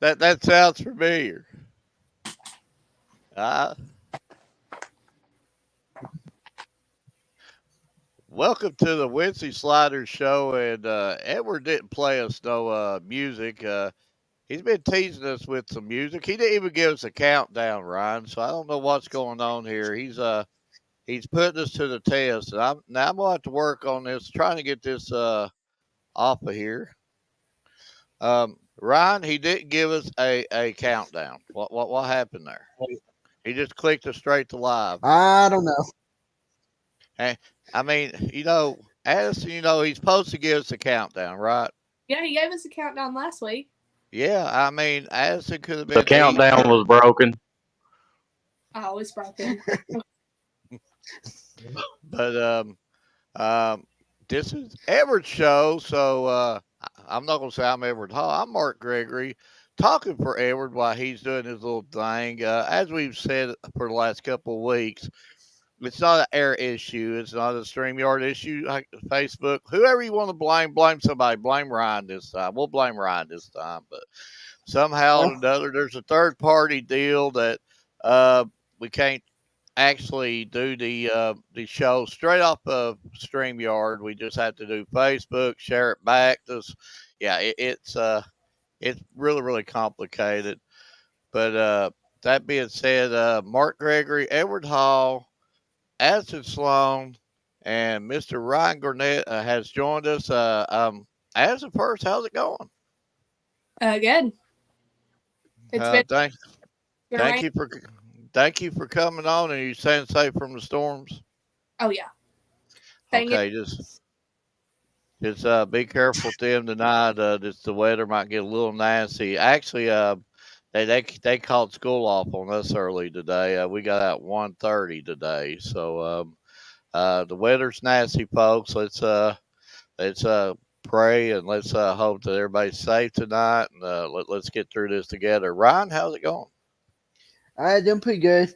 That sounds familiar. Uh, Welcome to the Wednesday Sliders show. And Edward didn't play us no music. He's been teasing us with some music. He didn't even give us a countdown, Ryan. So I don't know what's going on here. He's putting us to the test. And I'm gonna have to work on this, trying to get this off of here. Ryan, he didn't give us a countdown. What happened there? He just clicked us straight to live. I don't know. Hey, I mean, Addison, he's supposed to give us a countdown, right? Yeah, he gave us a countdown last week. Yeah, I mean, Addison could have The been eating. countdown was broken. Oh, it's broken. But this is Edward's show, so I'm not gonna say I'm Edward Hall. I'm Mark Gregory, talking for Edward while he's doing his little thing. As we've said for the last couple of weeks, it's not an air issue. It's not a StreamYard issue like Facebook. Whoever you want to blame somebody. Blame Ryan this time. We'll blame Ryan this time. But somehow or another, there's a third party deal that we can't actually do the show straight off of StreamYard. We just have to do Facebook, share it back. Yeah, it's really really complicated. But that being said, Mark Gregory, Edward Hall, Addison Sloan, and Mr. Ryan Garnett has joined us. Addison first, how's it going? Good. It's been Thank rain. you for coming on. And you staying safe from the storms? Oh yeah. Thank you. Okay, just be careful with them tonight. Just the weather might get a little nasty. Actually, they called school off on us early today. We got out 1:30 today, so the weather's nasty, folks. Let's pray and let's hope that everybody's safe tonight, and let's get through this together. Ryan, how's it going? Doing pretty good.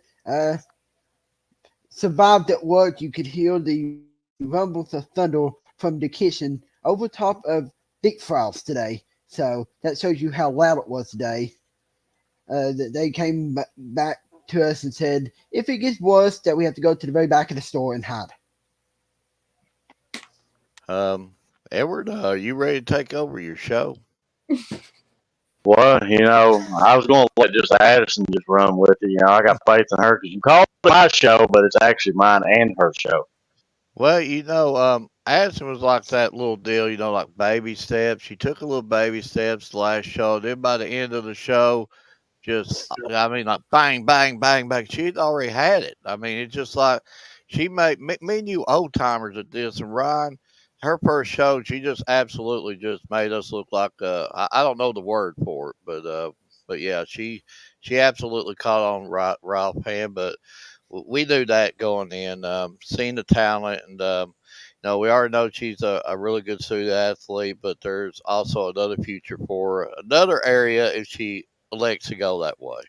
Survived at work. You could hear the rumbles of thunder from the kitchen over top of Dick Frost today. So that shows you how loud it was today. They came back to us and said, if it gets worse, that we have to go to the very back of the store and hide. Edward, are you ready to take over your show? Well, I was going to let just Addison just run with it. I got faith in her because you call it my show, but it's actually mine and her show. Well, Addison was like that little deal, like baby steps. She took a little baby steps last show. Then by the end of the show, like bang, bang, bang, bang. She'd already had it. I mean, it's just like she made me and you old timers at this. And Ryan, her first show, she just absolutely just made us look like I don't know the word for it, but yeah, she absolutely caught on Ralph hand. But we knew that going in, seeing the talent, and we already know she's a really good student athlete. But there's also another future for her, another area if she elects to go that way.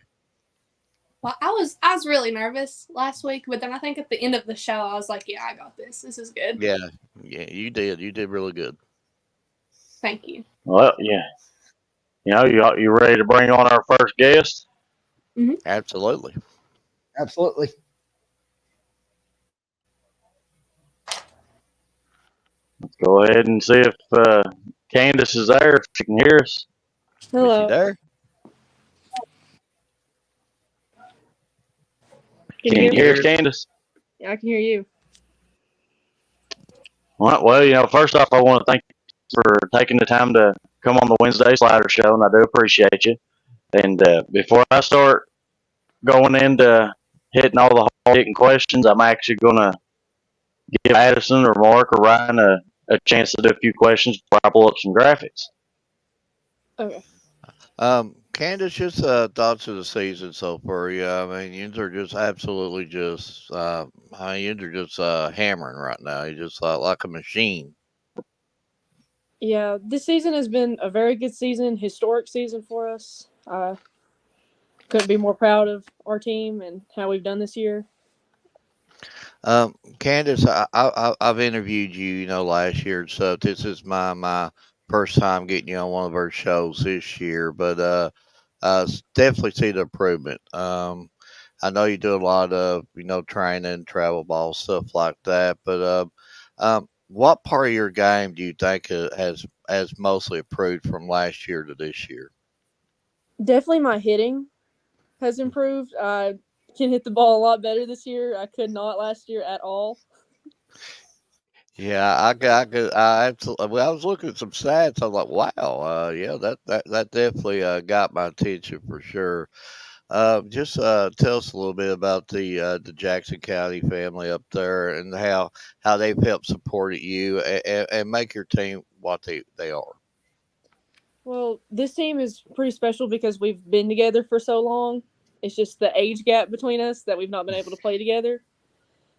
Well, I was really nervous last week, but then I think at the end of the show, I was like, yeah, I got this. This is good. Yeah, you did. You did really good. Thank you. Well, yeah. You ready to bring on our first guest? Mm-hmm. Absolutely. Absolutely. Let's go ahead and see if Candace is there, if she can hear us. Hello. Is she there? Can you hear us, Candace? Yeah, I can hear you. Well, first off, I want to thank you for taking the time to come on the Wednesday Slider Show, and I do appreciate you. And before I start going into hitting all the hard-hitting questions, I'm actually going to give Addison or Mark or Ryan a chance to do a few questions before I pull up some graphics. Okay. Candace, just thoughts of the season so far. Yeah, I mean, you are just absolutely just, you're just hammering right now. You're just like a machine. Yeah, this season has been a very good season, historic season for us. Couldn't be more proud of our team and how we've done this year. Candace, I've interviewed you, last year and stuff. This is my first time getting you on one of our shows this year, but definitely see the improvement. I know you do a lot of training, travel ball stuff like that, but what part of your game do you think has mostly improved from last year to this year? Definitely my hitting has improved. I can hit the ball a lot better this year. I could not last year at all. Yeah, I absolutely. Well, I was looking at some stats. I was like, wow, yeah, that definitely got my attention for sure. Just tell us a little bit about the Jackson County family up there and how they've helped support you and make your team what they are. Well, this team is pretty special because we've been together for so long. It's just the age gap between us that we've not been able to play together.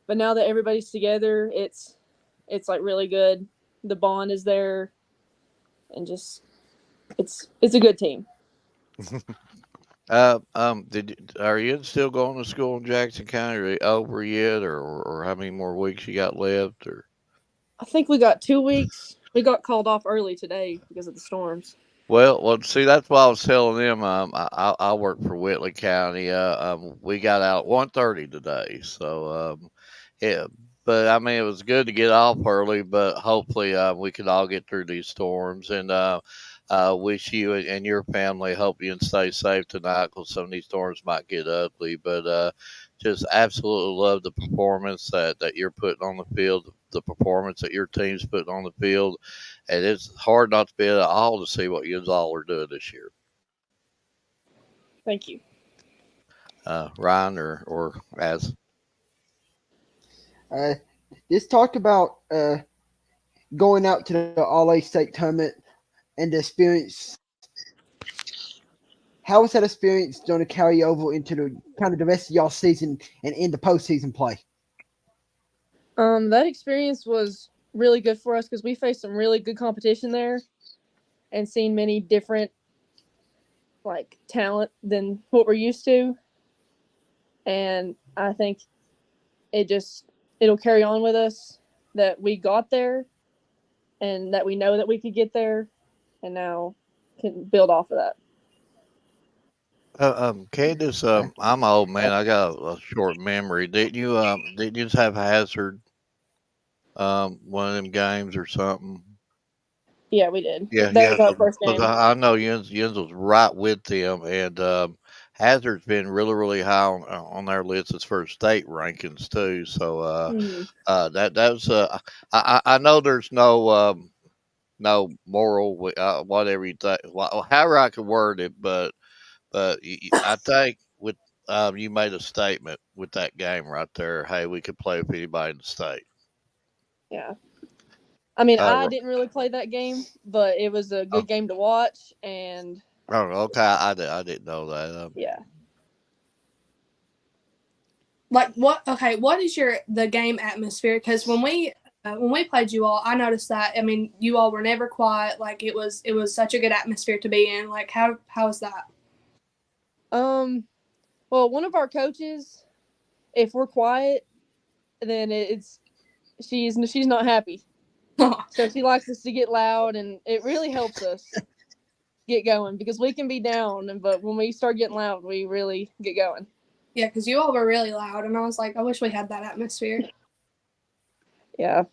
But now that everybody's together, it's like really good. The bond is there, and just it's a good team. Are you still going to school in Jackson County? Are you over yet, or how many more weeks you got left? Or I think we got 2 weeks. We got called off early today because of the storms. see, that's why I was telling them. I work for Whitley County. We got out at 1:30 today, so yeah. But I mean, it was good to get off early. But hopefully, we can all get through these storms. And wish you and your family, hope you and stay safe tonight because some of these storms might get ugly. But just absolutely love the performance that you're putting on the field, the performance that your team's putting on the field, and it's hard not to be at all to see what you all are doing this year. Thank you. Ryan or as Uh, let's talk about going out to the All A State tournament and the experience. How was that experience going to carry over into the kind of the rest of y'all season and into postseason play? That experience was really good for us because we faced some really good competition there and seen many different like talent than what we're used to. And I think it'll carry on with us that we got there and that we know that we could get there and now can build off of that. Candace, I'm an old man. I got a short memory. Didn't you just have Hazard one of them games or something? Yeah, we did. Yeah, That yeah. was our first Because game. I know Jens was right with them, and Hazard's been really high on their list as far as state rankings too. So Mm-hmm. that was I know there's no moral whatever you think, however I could word it, but I think with you made a statement with that game right there. Hey, we could play with anybody in the state. Yeah. I mean, I Uh, didn't really play that game, but it was a oh, good game to watch. And oh, okay. I didn't know that. yeah, Like what? Okay, what is the game atmosphere? Because when we played you all, I noticed that. I mean, you all were never quiet. Like it was such a good atmosphere to be in. Like how is that? well, one of our coaches, if we're quiet, then she's not happy. So she likes us to get loud, and it really helps us get going because we can be down, but when we start getting loud, we really get going. Yeah, because you all were really loud, and I was like, I wish we had that atmosphere. Yeah.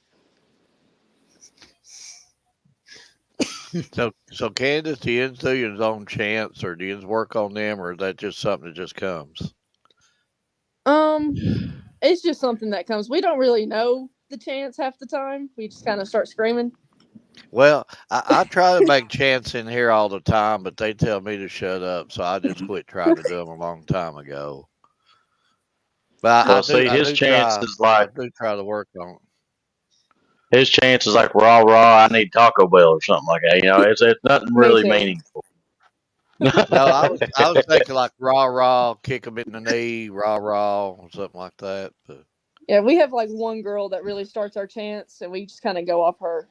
So Candace, do you do his own chants, or do you work on them, or is that just something that just comes? It's just something that comes. We don't really know the chants half the time. We just kind of start screaming. Well, I try to make chants in here all the time, but they tell me to shut up, so I just quit trying to do them a long time ago. But Well, see, his chance is I like do try to work on it. his chance is like raw, raw. I need Taco Bell or something like that. You know, it's nothing Me really too. meaningful. No, I was thinking like rah rah, kick him in the knee, rah rah, or something like that. But Yeah, we have like one girl that really starts our chants, and we just kind of go off her.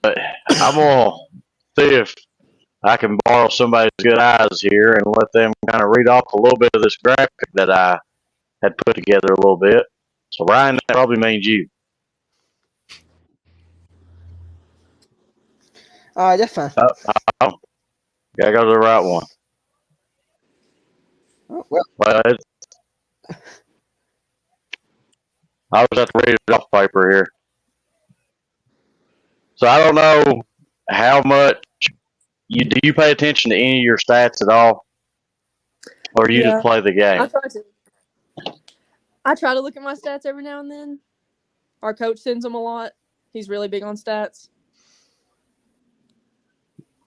But I'm gonna see if I can borrow somebody's good eyes here and let them kind of read off a little bit of this graphic that I had put together a little bit. So Ryan, that probably means you. All right, that's fine. Oh, gotta go to the right one. Oh, well, Well, I was have to read it off paper here. So I don't know how much do you pay attention to any of your stats at all, or do you just Yeah, play the I game? try to. I try to look at my stats every now and then. Our coach sends them a lot. He's really big on stats.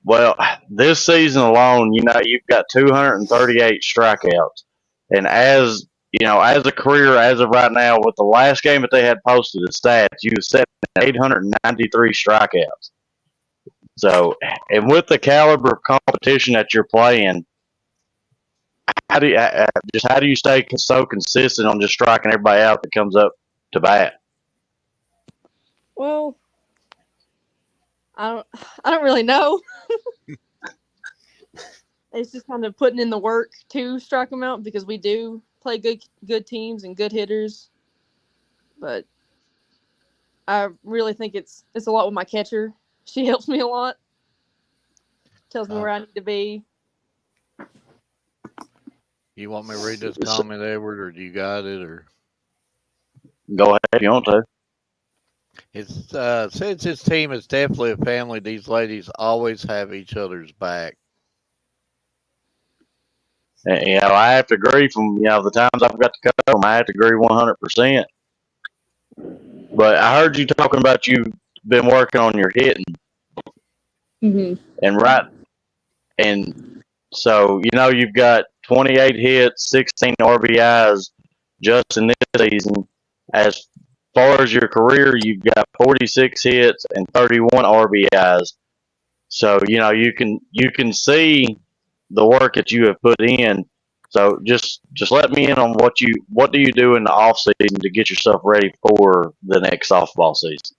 Well, this season alone, you've got 238 strikeouts, and as a career as of right now, with the last game that they had posted as stats, you set 893 strikeouts. So, and with the caliber of competition that you're playing, how do you stay so consistent on just striking everybody out that comes up to bat? Well, I don't. I don't really know. It's just kind of putting in the work to strike them out because we do play good teams and good hitters. But I really think it's a lot with my catcher. She helps me a lot. Tells me Uh, where I need to be. you want me to read this comment, Edward, or do you got it? Or Go ahead if you want to. it's since his team is definitely a family, these ladies always have each other's back. And, I have to agree. From the times I've got to cover them, I have to agree 100%. But I heard you talking about you've been working on your hitting, Mm-hmm. and and so you've got 28 hits, 16 RBIs just in this season. As far as your career, you've got 46 hits and 31 RBIs. So you can see the work that you have put in. So just let me in on what do you do in the off season to get yourself ready for the next softball season?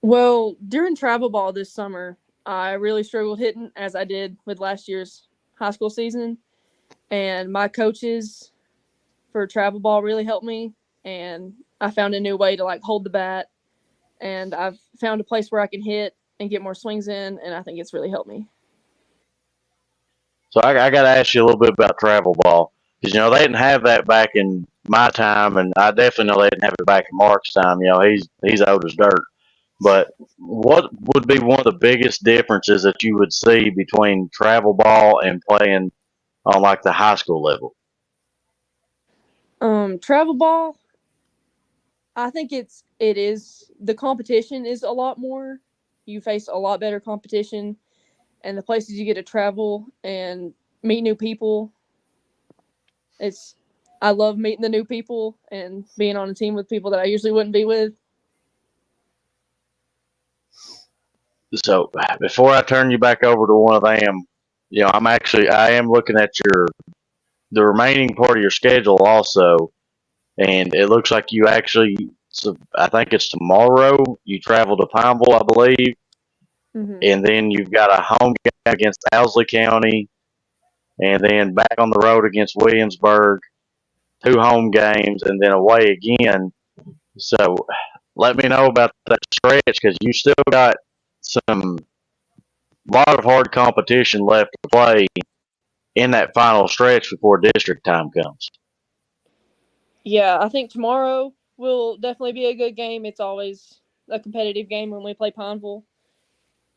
Well, during travel ball this summer, I really struggled hitting as I did with last year's high school season. And my coaches for travel ball really helped me. And I found a new way to hold the bat. And I've found a place where I can hit and get more swings in. And I think it's really helped me. So I got to ask you a little bit about travel ball because they didn't have that back in my time, and I definitely know they didn't have it back in Mark's time. He's old as dirt. But what would be one of the biggest differences that you would see between travel ball and playing on the high school level? Travel ball, I think it is the competition is a lot more. You face a lot better competition, and the places you get to travel and meet new people. It's I love meeting the new people and being on a team with people that I usually wouldn't be with. So before I turn you back over to one of them, I am looking at the remaining part of your schedule also, and it looks like you actually. So I think it's tomorrow. You travel to Pineville, I believe, Mm-hmm. and then you've got a home game against Owsley County, and then back on the road against Williamsburg. Two home games, and then away again. So let me know about that stretch because you still got some lot of hard competition left to play in that final stretch before district time comes. Yeah, I think tomorrow will definitely be a good game. It's always a competitive game when we play Pineville.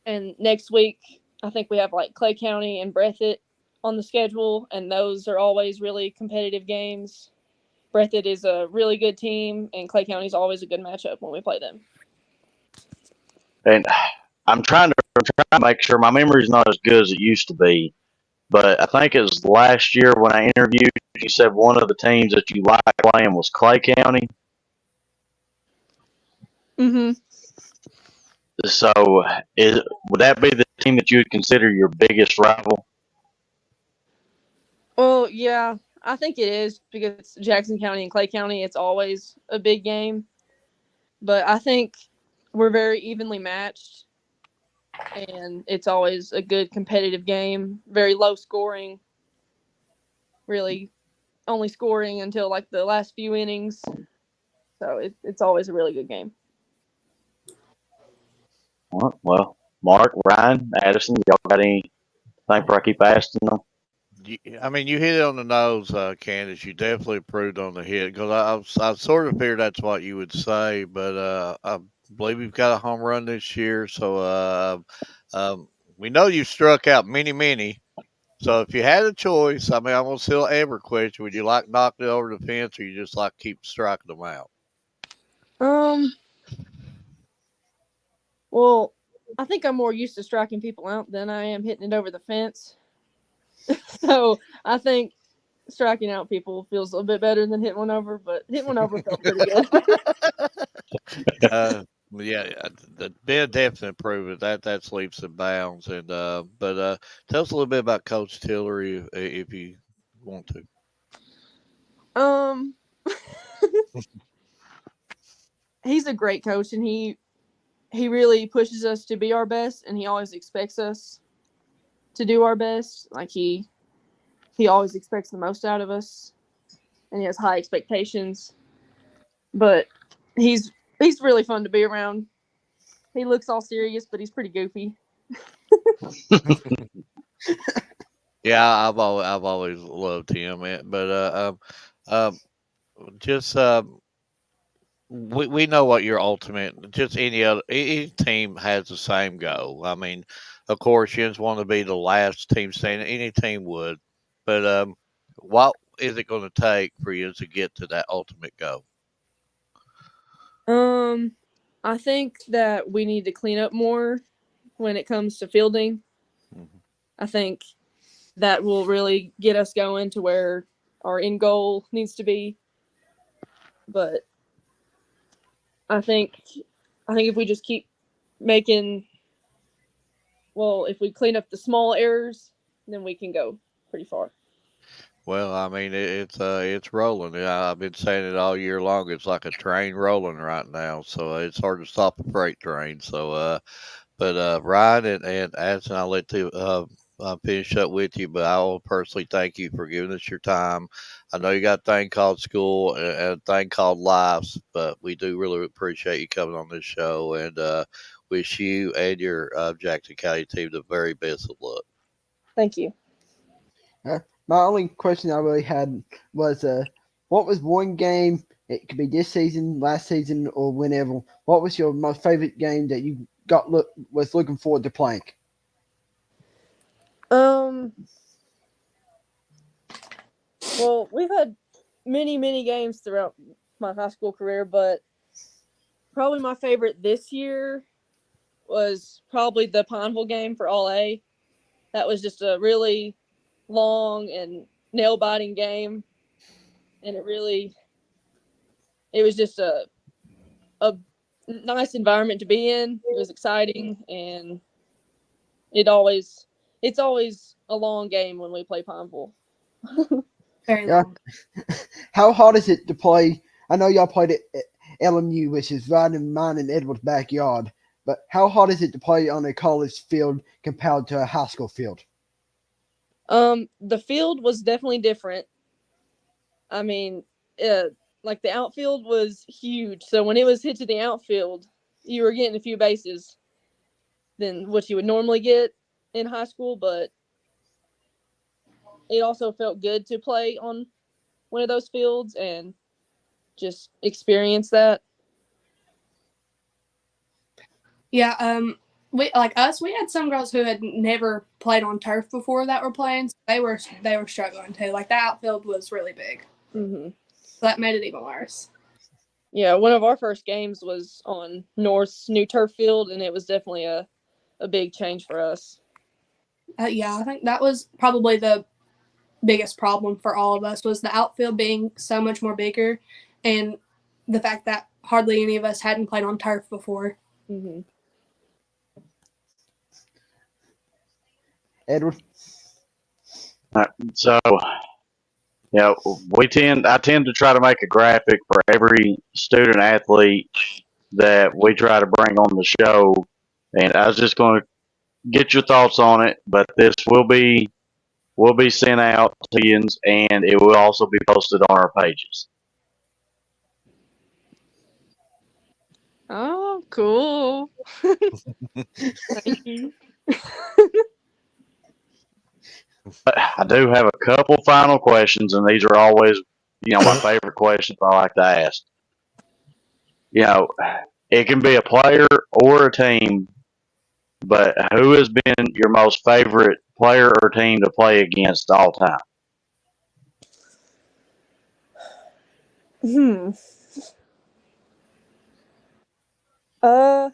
And next week, I think we have Clay County and Breathitt on the schedule, and those are always really competitive games. Breathitt is a really good team, and Clay County is always a good matchup when we play them. And I'm trying to make sure my memory's not as good as it used to be. But I think it was last year when I interviewed you said one of the teams that you liked playing was Clay County. Mm-hmm. So would that be the team that you would consider your biggest rival? Well, yeah, I think it is because it's Jackson County and Clay County. It's always a big game. But I think we're very evenly matched, and it's always a good competitive game. Very low scoring, really only scoring until the last few innings. So it's always a really good game. Well, Mark, Ryan, Addison, y'all got anything before I keep asking them? I mean, you hit it on the nose, Candace. You definitely improved on the hit because I sort of figured that's what you would say, but I believe you've got a home run this year. So we know you struck out many. So if you had a choice, I mean, I'm gonna still ever question: would you like knock it over the fence, or you just like keep striking them out? Um. Well, I think I'm more used to striking people out than I am hitting it over the fence. So I think striking out people feels a little bit better than hitting one over, but hitting one over felt pretty good. Yeah, the definite improvement that's leaps and bounds. And but tell us a little bit about Coach Tillery if you want to. um, he's a great coach, and he really pushes us to be our best, and he always expects us to do our best. Like he always expects the most out of us, and he has high expectations. But he's he's really fun to be around. He looks all serious, but he's pretty goofy. Yeah, I've always loved him, but just we know what your ultimate. Just any team has the same goal. I mean, of course, you just want to be the last team standing. Any team would, but what is it going to take for you to get to that ultimate goal? Um, I think that we need to clean up more when it comes to fielding. Mhm. I think that will really get us going to where our end goal needs to be. But I think if we just keep making if we clean up the small errors, then we can go pretty far. Well, I mean, it's rolling. Yeah, I've been saying it all year long. It's like a train rolling right now, so it's hard to stop a freight train. So, but Ryan and Addison, I'll let you finish up with you. But I will personally thank you for giving us your time. I know you got a thing called school and a thing called lives, but we do really appreciate you coming on this show and wish you and your Jackson County team the very best of luck. Thank you. My only question I really had was, what was one game? It could be this season, last season, or whenever. What was your most favorite game that you was looking forward to playing? Um, well, we've had many games throughout my high school career, but probably my favorite this year was probably the Pineville game for All A. That was just a really long and nail biting game, and it was just a nice environment to be in. It was exciting, and it's always a long game when we play Pineville. Very Yeah. long. How hard is it to play? I know y'all played at LMU, which is right in mine and Edward's backyard. But how hard is it to play on a college field compared to a high school field? The field was definitely different. I mean, like the outfield was huge. So when it was hit to the outfield, you were getting a few bases than what you would normally get in high school. But it also felt good to play on one of those fields and just experience that. Yeah, we like us. We had some girls who had never played on turf before that were playing. So they were struggling too. Like the outfield was really big, Mm-hmm. so that made it even worse. Yeah, one of our first games was on North's new turf field, and it was definitely a big change for us. Yeah, I think that was probably the biggest problem for all of us was the outfield being so much more bigger, and the fact that hardly any of us hadn't played on turf before. Mm-hmm. Edward? So, yeah, I tend to try to make a graphic for every student athlete that we try to bring on the show. And I was just going to get your thoughts on it, but this will be sent out to you, and it will also be posted on our pages. Oh, Oh, cool. Thank you. I do have a couple final questions, and these are always, my favorite questions I like to ask. You know, it can be a player or a team, but who has been your most favorite player or team to play against all time? Hmm. Uh,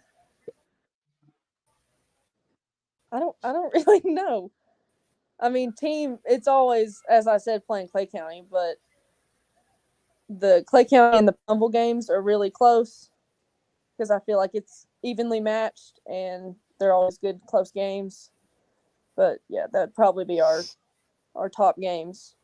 I don't really know. I mean, team. It's always, as I said, playing Clay County, but the Clay County and the Humble games are really close because I feel like it's evenly matched and they're always good, close games. But yeah, that'd probably be our top games.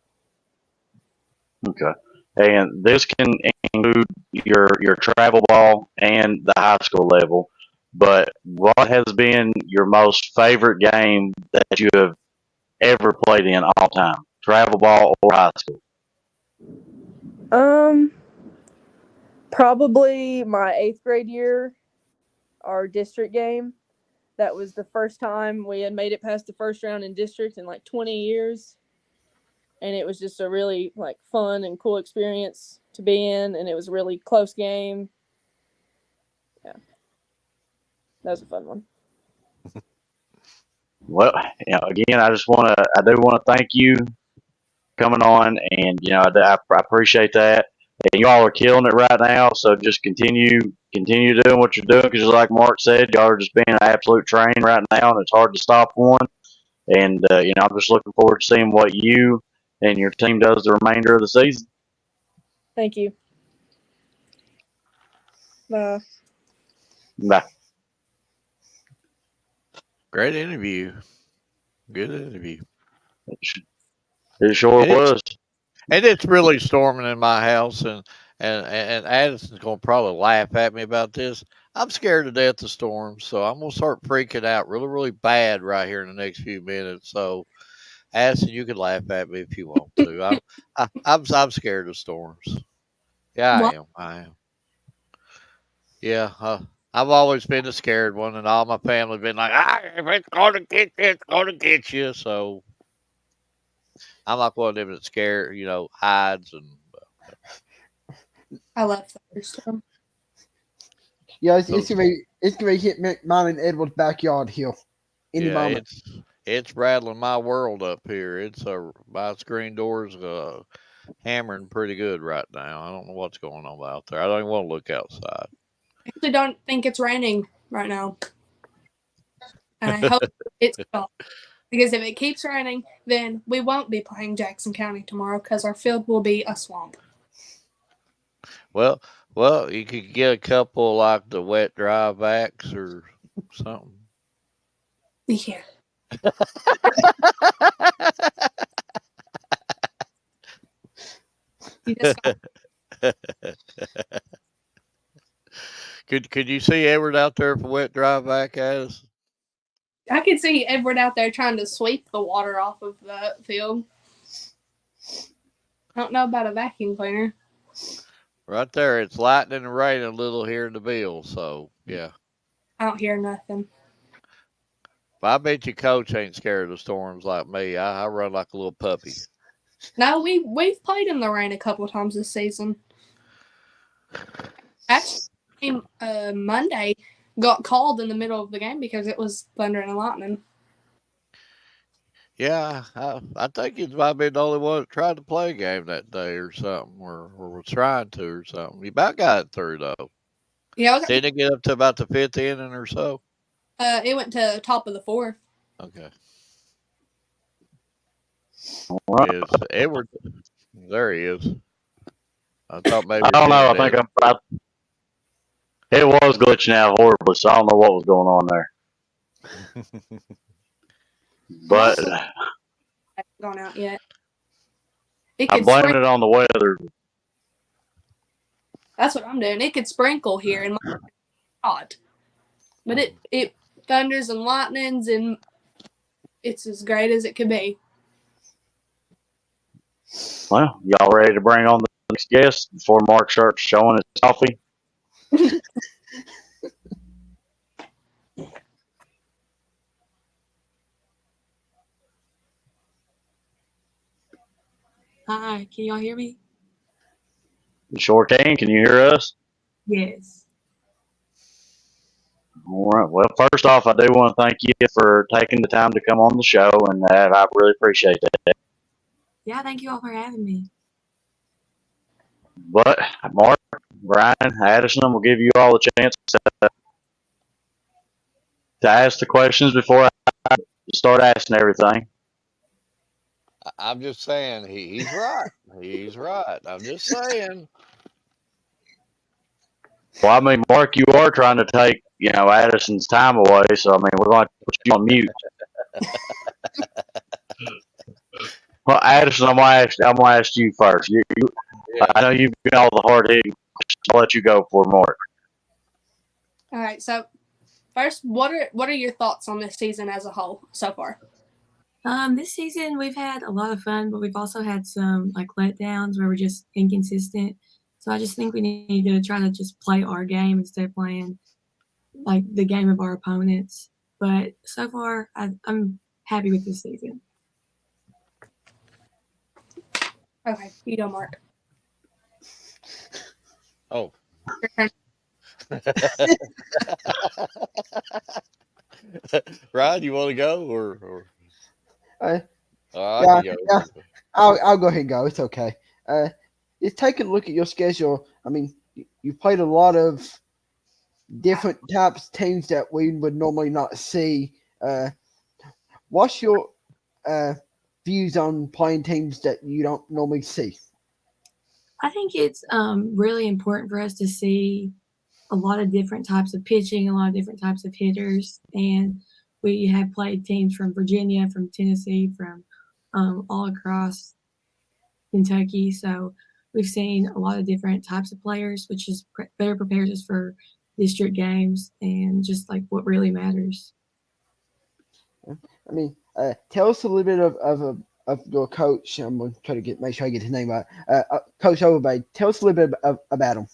Okay. And this can include your travel ball and the high school level. But what has been your most favorite game that you have ever played in all time? Travel ball or high school? Um, Probably my 8th grade year, our district game. That was the first time we had made it past the first round in district in like 20 years. And it was just a really like fun and cool experience to be in, and it was a really close game. Yeah, that was a fun one. Well, again, I do want to thank you coming on, and I appreciate that. And y'all are killing it right now, so just continue doing what you're doing because, like Mark said, y'all are just being an absolute train right now, and it's hard to stop one. And I'm just looking forward to seeing what you and your team does the remainder of the season. Thank you. Bye. Bye. Great interview. Good interview. It sure And it's was. and it's really storming in my house, and Addison's gonna probably laugh at me about this. I'm scared to death of storms, so I'm gonna start freaking out really, really bad right here in the next few minutes. So, Addison, you can laugh at me if you want to. I'm scared of storms. Yeah, I What? am. I am. Yeah. I've always been the scared one, and all my family been like, if it's gonna get you, it's gonna get you. So I'm like one of them that scare, hides and I love thunderstorm. Yeah, it's, those. it's gonna hit mine and Edward's backyard here any Yeah, moment. it's rattling my world up here. My screen door's hammering pretty good right now. I don't know what's going on out there. I don't even want to look outside. I actually don't think it's raining right now, and I hope it stops. Because if it keeps raining, then we won't be playing Jackson County tomorrow because our field will be a swamp. Well, well, you could get a couple like the wet dry backs or something. Yeah. You just got, Could you see Edward out there for wet dry back at us? I could see Edward out there trying to sweep the water off of the field. I don't know about a vacuum cleaner. Right there, it's lightning and raining a little here in the Bill. So yeah, I don't hear nothing. but I bet you Coach ain't scared of storms like me. I run like a little puppy. No, we've played in the rain a couple of times this season. Actually, Monday got called in the middle of the game because it was thundering and lightning. Yeah, I think you might be the only one that tried to play a game that day or something, or was trying to or something. You about got it through though. Yeah, Didn't it get up to about the fifth inning or so? it went to the top of the fourth. Okay. All right. Is Edward? There he is. I thought maybe I his don't know. I internet. think it was glitching out horribly, so I don't know what was going on there. But Hopefully, it hasn't gone out yet. It I could blame sprinkle. it on the weather. That's what I'm doing. It could sprinkle here and hot, but it thunders and lightnings and it's as great as it could be. Well, y'all ready to bring on the next guest before Mark starts showing his coffee? Hi, can y'all hear me? You sure can. Can you hear us? Yes. All right. Well, first off, I do want to thank you for taking the time to come on the show, and I really appreciate that. Yeah, thank you all for having me. But Mark, Brian, Addison, will give you all a chance to ask the questions before I start asking everything. I'm just saying he's right. He's right. I'm just saying. Well, I mean, Mark, you are trying to take Addison's time away, so I mean, we're going to put you on mute. Well, Addison, I'm gonna ask you first. Yeah. I know you've been all the hard hitting. I'll let you go for Mark. All right. So first, what are your thoughts on this season as a whole so far? This season we've had a lot of fun, but we've also had some like letdowns where we're just inconsistent. So I just think we need to try to just play our game instead of playing like the game of our opponents. But so far, I'm happy with this season. Okay, you go, Mark. Oh. Ryan, you want to go or Uh, I yeah, can yeah. go. I'll go ahead and go. It's okay. Just taking a look at your schedule. I mean, you played a lot of different types of teams that we would normally not see. What's your views on playing teams that you don't normally see? I think it's really important for us to see a lot of different types of pitching, a lot of different types of hitters, and we have played teams from Virginia, from Tennessee, from all across Kentucky. So we've seen a lot of different types of players, which is better prepares us for district games and just like what really matters. I mean, tell us a little bit of your coach. I'm going to try to make sure I get his name right. Coach Overbay. Tell us a little bit about him.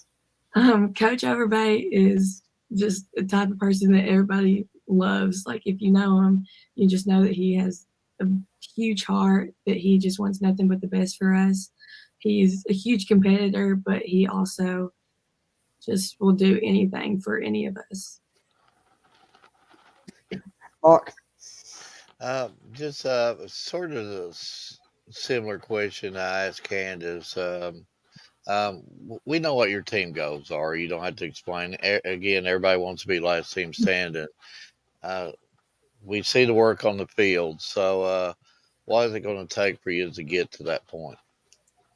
Coach Overbay is just the type of person that everybody loves. Like if you know him, you just know that he has a huge heart, that he just wants nothing but the best for us. He's a huge competitor, but he also just will do anything for any of us. Mark. Just sort of a similar question I asked Candace. We know what your team goals are. You don't have to explain. Again, everybody wants to be last team standing. Uh, we see the work on the field. So, what is it going to take for you to get to that point?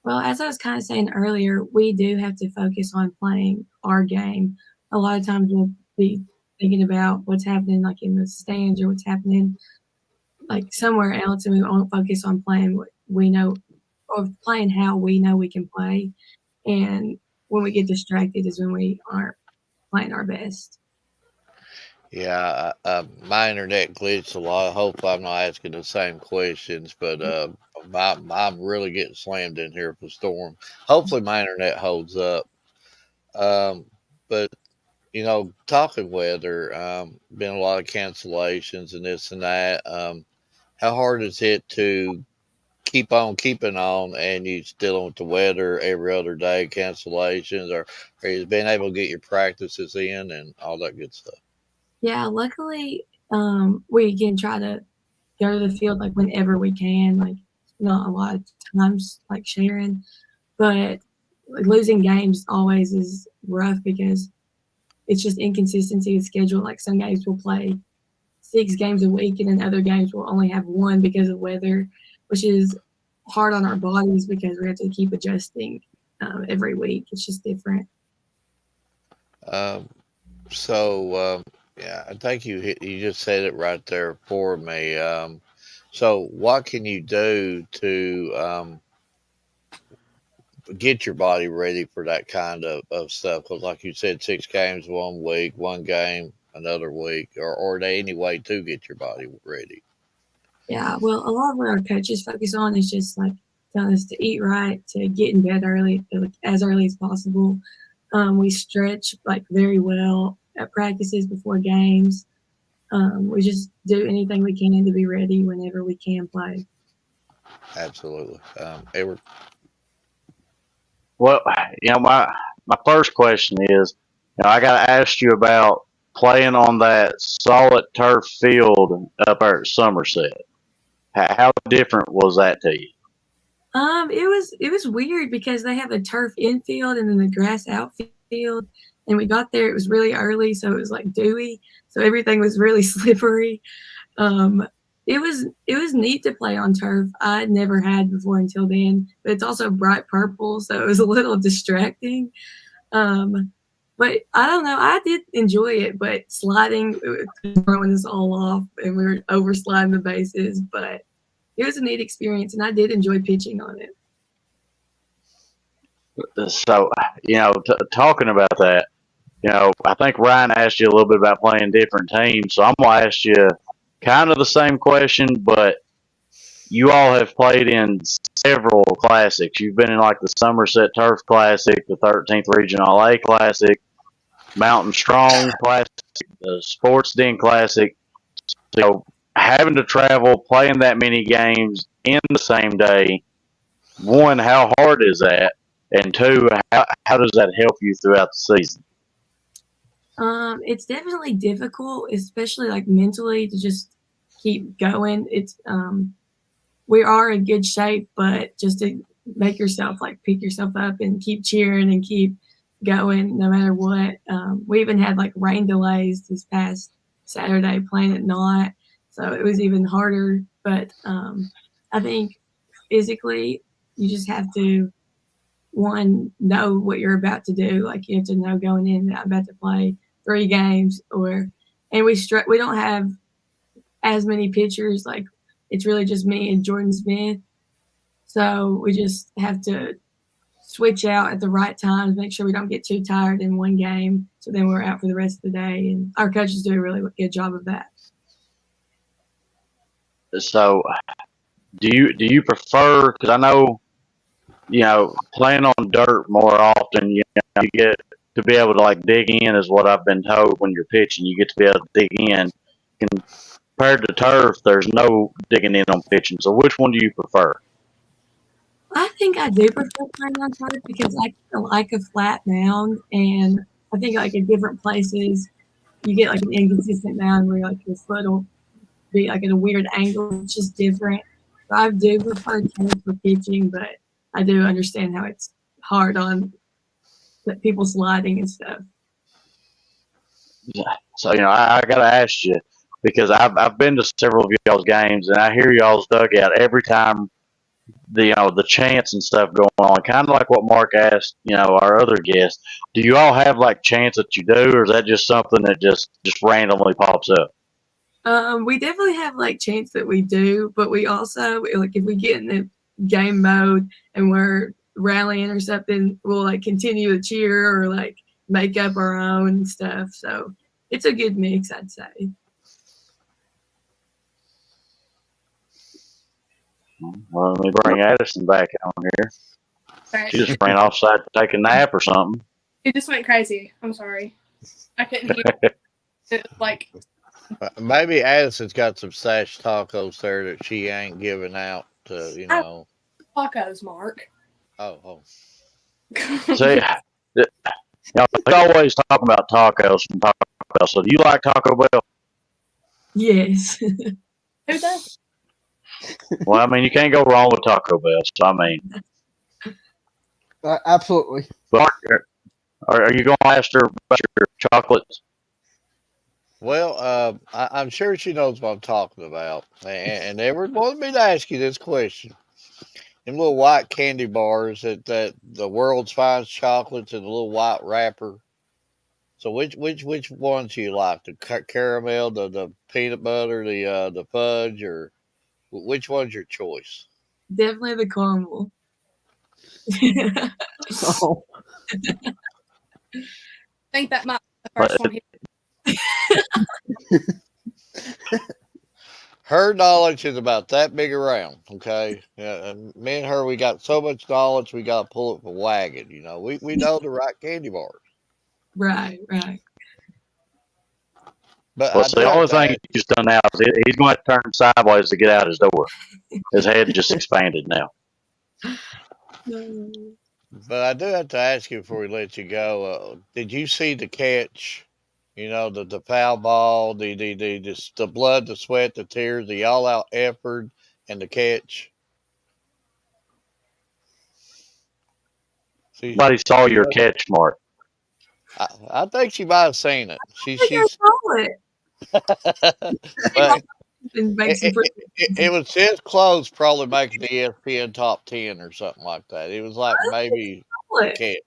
Well, as I was kind of saying earlier, we do have to focus on playing our game. A lot of times we'll be thinking about what's happening like in the stands or what's happening like somewhere else, and we won't focus on playing what we know or playing how we know we can play. And when we get distracted is when we aren't playing our best. Yeah, my internet glitched a lot. Hopefully, I'm not asking the same questions, but I'm really getting slammed in here for storm. Hopefully, my internet holds up. Um, but talking weather, been a lot of cancellations and this and that. How hard is it to keep on keeping on, and you still with the weather every other day cancellations, or are you being able to get your practices in and all that good stuff? Yeah, luckily, we can try to go to the field like whenever we can, like not a lot of times like sharing, but like losing games always is rough because it's just inconsistency of schedule. Like some games will play 6 games a week, and then other games will only have one because of weather, which is hard on our bodies because we have to keep adjusting every week. It's just different. Um, so yeah, I think you just said it right there for me. So what can you do to get your body ready for that kind of stuff? Because like you said, 6 games one week, one game another week, or they any way to get your body ready? Yeah, well, a lot of what our coaches focus on is just like telling us to eat right, to get in bed early, like, as early as possible. We stretch like very well at practices before games. We just do anything we can to be ready whenever we can play. Absolutely. Edward. Well, my first question is, I got to ask you about playing on that solid turf field up there at Somerset. How different was that to you? It was weird because they have a turf infield and then the grass outfield. And we got there, it was really early, so it was like dewy, so everything was really slippery. Um, it was neat to play on turf. I'd never had before until then, but it's also bright purple, so it was a little distracting. Um, but I don't know. I did enjoy it, but sliding it was throwing us all off, and we were over sliding the bases. But it was a neat experience, and I did enjoy pitching on it. So, talking about that, I think Ryan asked you a little bit about playing different teams. So I'm going to ask you kind of the same question, but you all have played in several classics. You've been in like the Somerset Turf Classic, the 13th Regional A Classic, Mountain Strong Classic, the Sports Den Classic. So having to travel, playing that many games in the same day, one, how hard is that? And two, how does that help you throughout the season? It's definitely difficult, especially like mentally, to just keep going. We are in good shape, but just to make yourself like pick yourself up and keep cheering and keep going no matter what. We even had like rain delays this past Saturday playing at night, so it was even harder. But I think physically, you just have to one know what you're about to do. Like you have to know going in that I'm about to play 3 games, and we don't have as many pitchers. Like it's really just me and Jordan Smith. So we just have to switch out at the right times, make sure we don't get too tired in one game. So then we're out for the rest of the day. And our coaches do a really good job of that. So do you prefer? Because I know playing on dirt more often, you get to be able to like dig in, is what I've been told. When you're pitching, you get to be able to dig in. Compared to turf, there's no digging in on pitching. So which one do you prefer? I think I do prefer playing on turf because I like a flat mound. And I think like in different places, you get like an inconsistent mound where like your foot will be like at a weird angle. It's just different. So I do prefer turf for pitching, but I do understand how it's hard on people sliding and stuff. So I got to ask you because I've been to several of y'all's games and I hear y'all's dugout every time the chants and stuff going on. Kind of like what Mark asked, our other guest. Do you all have like chants that you do, or is that just something that just randomly pops up? We definitely have like chants that we do, but we also like if we get in the game mode and we're rallying or something, we'll like continue to cheer or like make up our own stuff. So it's a good mix, I'd say. Well, let me bring Addison back on here. Sorry. She just ran offside to take a nap or something. It just went crazy. I'm sorry. I couldn't hear. It was like Maybe Addison's got some stash tacos there that she ain't giving out to, tacos, Mark. Oh. See, we always talk about tacos from Taco Bell. So do you like Taco Bell? Yes. Who does? Well, I mean, you can't go wrong with Taco Bell. So I mean, Absolutely. but are you going to ask her about your chocolates? Well, I'm sure she knows what I'm talking about. And Edward wanted me to ask you this question. Them little white candy bars that the world's finest chocolates in a little white wrapper. So which ones do you like? The caramel, the peanut butter, the fudge, or which one's your choice? Definitely the caramel. Oh, I think that might be the first one. Her knowledge is about that big around, okay? Me and her, we got so much knowledge, we got to pull it from a wagon. We know the right candy bars. Right. But Well, I see, do the have only to thing ask. he's done now is he's going to turn sideways to get out his door. His head just expanded now. But I do have to ask you before we let you go. Did you see the catch? You know, the foul ball, the blood, the sweat, the tears, the all out effort, and the catch. See, Nobody saw your catch, Mark. I think she might have seen it. I think I saw it. But And make it, some it, pretty it was his close, probably making the ESPN top 10 or something like that. It was like maybe the it.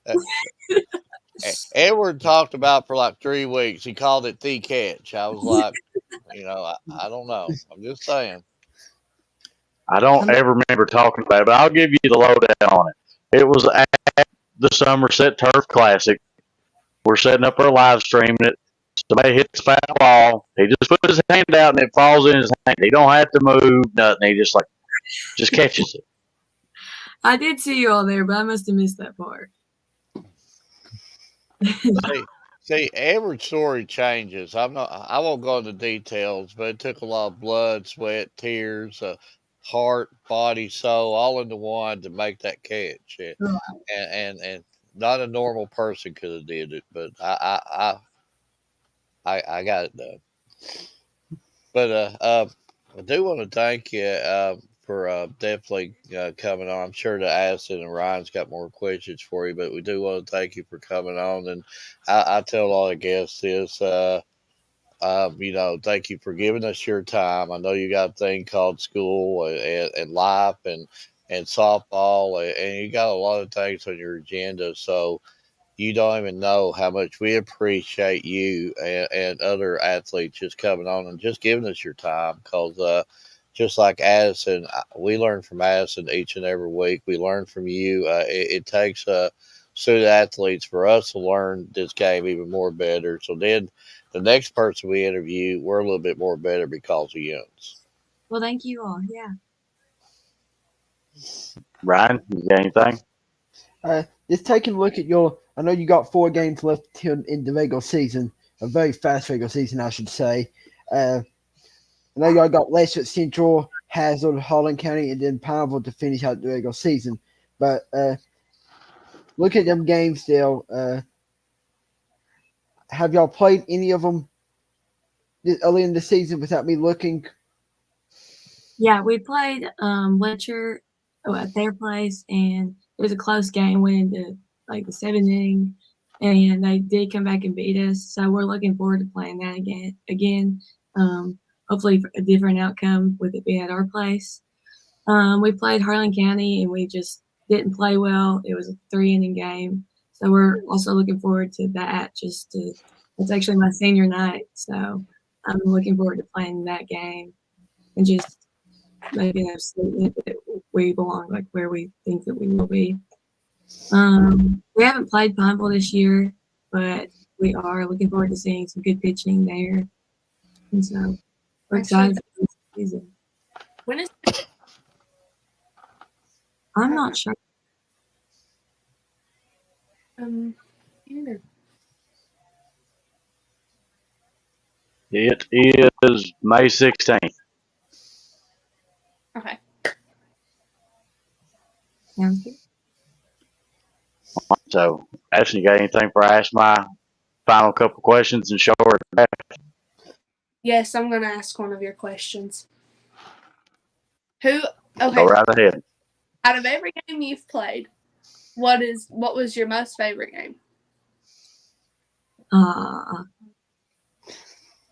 catch. Uh, Edward talked about for like 3 weeks. He called it the catch. I was like, I don't know. I'm just saying. I don't ever remember talking about it, but I'll give you the lowdown on it. It was at the Somerset Turf Classic. We're setting up our live streaming it. Somebody hits the foul ball. He just puts his hand out and it falls in his hand. He don't have to move nothing. He just catches it. I did see you all there, but I must have missed that part. See, every story changes. I won't go into details, but it took a lot of blood, sweat, tears, heart, body, soul, all into one to make that catch. And not a normal person could have did it, but I got it done. But I do want to thank you for definitely coming on. I'm sure that Addison and Ryan's got more questions for you, but we do want to thank you for coming on. And I tell all the guests this, thank you for giving us your time. I know you got a thing called school and life and softball, and you got a lot of things on your agenda. So you don't even know how much we appreciate you and other athletes just coming on and just giving us your time because just like Addison, we learn from Addison each and every week. We learn from you. It takes student athletes for us to learn this game even more better. So then the next person we interview, we're a little bit more better because of you. Well, thank you all. Yeah. Ryan, you got anything? Just taking a look at your. I know you got 4 games left here in the regular season, a very fast regular season, I should say. I know y'all got Lester Central, Hazard, Harlan County, and then Pineville to finish out the regular season. But look at them games still. Have y'all played any of them early in the season without me looking? Yeah, we played Letcher at their place, and it was a close game, went into like the 7th inning, and they did come back and beat us. So we're looking forward to playing that again. Hopefully for a different outcome with it being at our place. We played Harlan County, and we just didn't play well. It was a 3-inning game, so we're also looking forward to that. It's actually my senior night, so I'm looking forward to playing that game and just making a statement that we belong, like where we think that we will be. We haven't played Pineville this year, but we are looking forward to seeing some good pitching there, and so we're excited for this season. When is I'm not sure. either? It is May 16th. Okay. Sounds good. So, Ashton, you got anything for I ask my final couple questions and show her? Yes, I'm gonna ask one of your questions. Who? Go Okay. right ahead. Out of every game you've played, what was your most favorite game?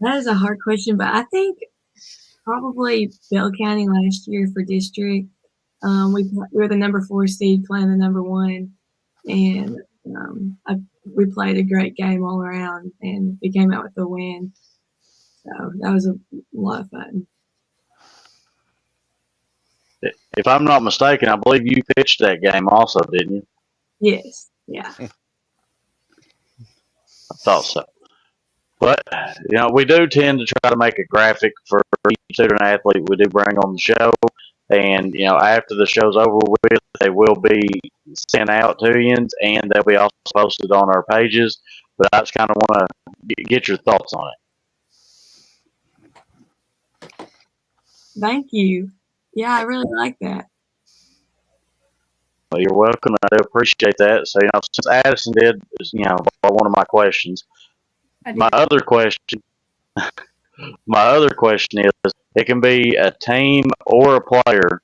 That is a hard question, but I think probably Bell County last year for district. We were the number 4 seed playing the number 1, and we played a great game all around, and we came out with a win. So that was a lot of fun. If I'm not mistaken, I believe you pitched that game also, didn't you? Yes, yeah. I thought so. But, we do tend to try to make a graphic for each student athlete we do bring on the show. And, after the show's over with, they will be sent out to you, and they'll be also posted on our pages. But I just kind of want to get your thoughts on it. Thank you. Yeah, I really like that. Well, you're welcome. I do appreciate that. So, since Addison did, one of my questions. I My did. other question, my other question is, it can be a team or a player,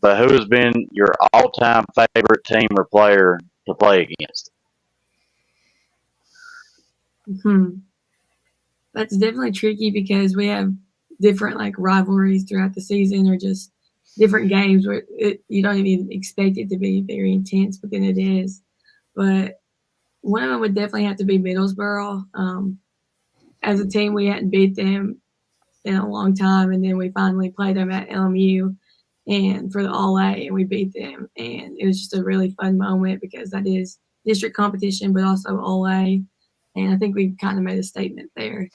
but who has been your all-time favorite team or player to play against? Hmm. That's definitely tricky because we have different like rivalries throughout the season or just different games where you don't even expect it to be very intense, but then it is. But one of them would definitely have to be Middlesbrough. As a team, we hadn't beat them in a long time, and then we finally played them at LMU and for the All A, and we beat them. And it was just a really fun moment because that is district competition, but also All A. And I think we kind of made a statement there.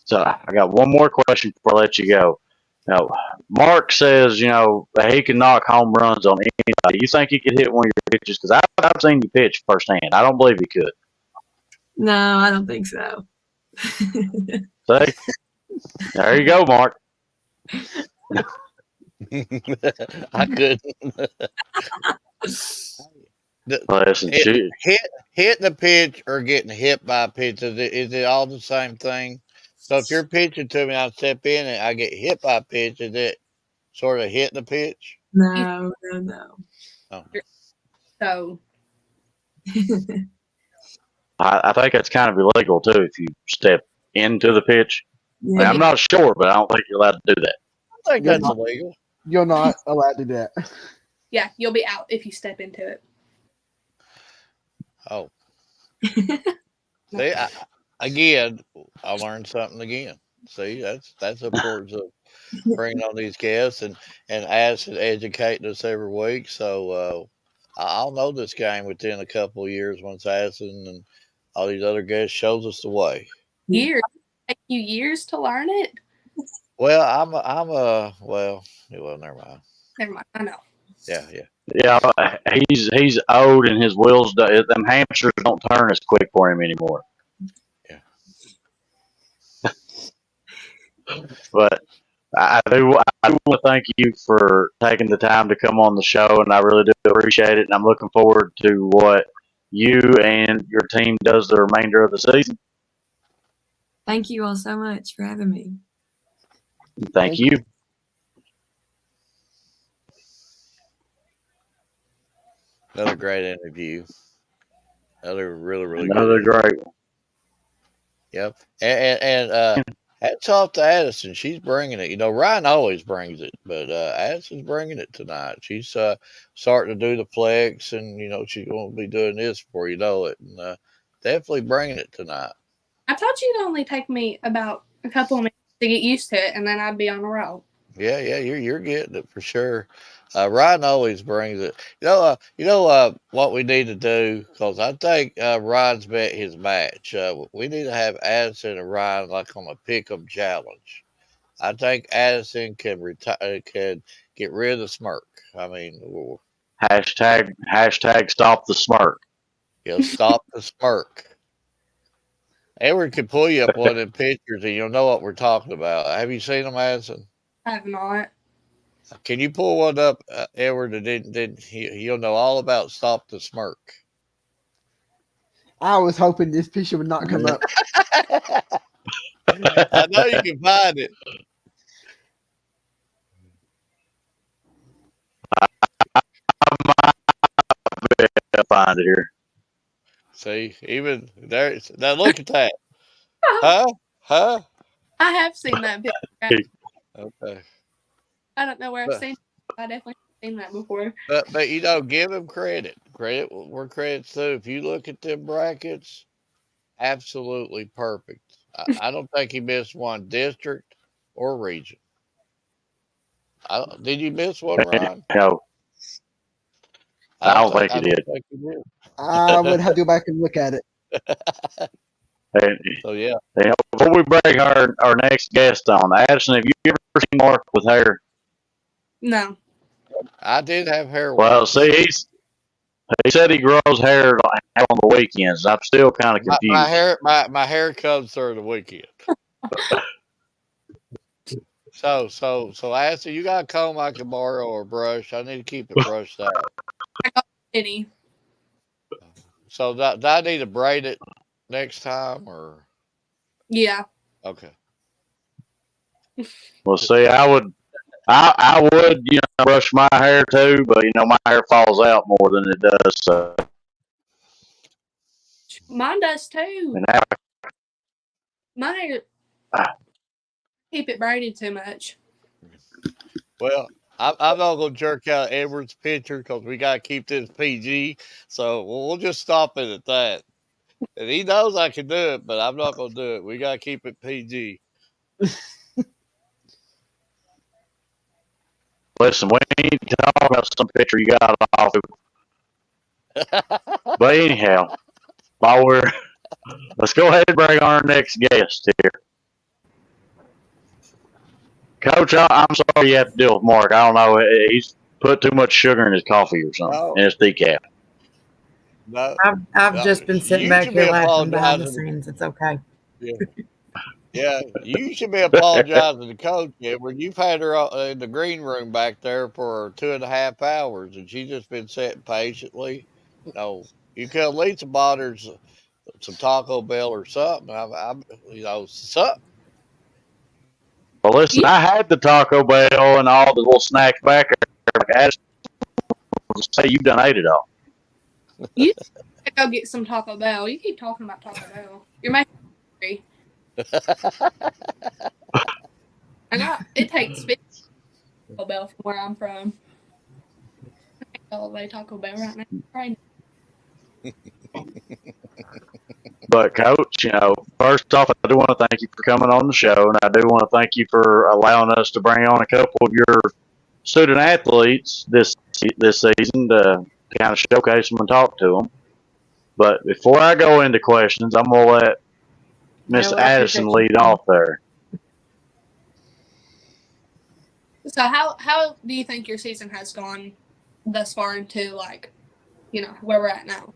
So I got one more question before I let you go. Now, Mark says, that he can knock home runs on anybody. You think he could hit one of your pitches? Because I've seen you pitch firsthand. I don't believe he could. No, I don't think so. See? There you go, Mark. I couldn't. Listen, Hitting a pitch or getting hit by a pitch, is it all the same thing? So if you're pitching to me, I step in and I get hit by a pitch, is it sort of hitting the pitch? No. Oh. So I think that's kind of illegal, too, if you step into the pitch. Yeah. I'm not sure, but I don't think you're allowed to do that. I think You're that's not- illegal. You're not allowed to do that. yeah, you'll be out if you step into it. Oh. See, again, I learned something again. See, that's the importance of bringing on these guests and asking, educating us every week. So I'll know this game within a couple of years once Addison and all these other guests shows us the way. Years. Take you years to learn it. Well, well, never mind. Never mind. I know. Yeah. Yeah, he's old and his wheels, them hamsters don't turn as quick for him anymore. Yeah. But I do want to thank you for taking the time to come on the show, and I really do appreciate it. And I'm looking forward to what you and your team does the remainder of the season. Thank you all so much for having me. Thank you. Another great interview. Another really Another good. great one. Yep. And hats off to Addison. She's bringing it. Ryan always brings it, but Addison's bringing it tonight. She's starting to do the flex, and she's going to be doing this before you know it, and definitely bringing it tonight. I thought you'd only take me about a couple of minutes to get used to it, and then I'd be on a roll. Yeah, you're getting it for sure. Ryan always brings it. What we need to do, because I think Ryan's bet his match. We need to have Addison and Ryan like on a pick-up challenge. I think Addison can can get rid of the smirk. I mean, Hashtag stop the smirk. stop the smirk. Edward can pull you up one of them pictures, and you'll know what we're talking about. Have you seen them, Addison? I have not. Can you pull one up, Edward? And he'll know all about stop the smirk. I was hoping this picture would not come up. I know you can find it. I'll find it here. See, even there. Now look at that. Huh? I have seen that picture. Okay. I don't know where I've seen it. I definitely have seen that before. But give him credit. Credit where credit's due. If you look at them brackets, absolutely perfect. I don't think he missed one district or region. Did you miss one, Ryan? No, I don't think he did. Think he did. I would have to go back and look at it. So yeah. Before we bring our next guest on, Addison, have you ever seen Mark with hair? No. I did have hair. Well, see, he said he grows hair on the weekends. I'm still kind of confused. My hair comes through the weekend. So, Ashley, you got a comb I can borrow or brush? I need to keep it brushed out. I got any. So, do I need to braid it next time or Yeah. okay? Well, see, I would, brush my hair too, but my hair falls out more than it does. So, Mine does too. and now, Mine keep it braided too much. Well, I'm not gonna jerk out Edward's picture because we gotta keep this PG. So we'll just stop it at that. And he knows I can do it, but I'm not gonna do it. We gotta keep it PG. listen, we ain't talking about some picture you got off. But anyhow, while we're let's go ahead and bring on our next guest here, Coach. I'm sorry you have to deal with Mark. I don't know. He's put too much sugar in his coffee or something, No, in his decaf. no, I've no. just been sitting You back should be here laughing behind the apologizing. scenes. It's okay. Yeah, yeah. You should be apologizing to Coach Edward. You've had her in the green room back there for 2.5 hours, and she's just been sitting patiently. No, you could at least have bought her some Taco Bell or something. Something. Well, listen, You I had the Taco Bell and all the little snacks back there. Like, I just say you've done ate it all. you should go get some Taco Bell. You keep talking about Taco Bell. You're making me hungry. It takes 50 Taco Bell from where I'm from. All the way Taco Bell right now. Right. But coach, first off, I do want to thank you for coming on the show, and I do want to thank you for allowing us to bring on a couple of your student athletes this season to kind of showcase them and talk to them. But before I go into questions, I'm gonna let Yeah, Miss well, I Addison appreciate you lead coming. off there. So how do you think your season has gone thus far into where we're at now?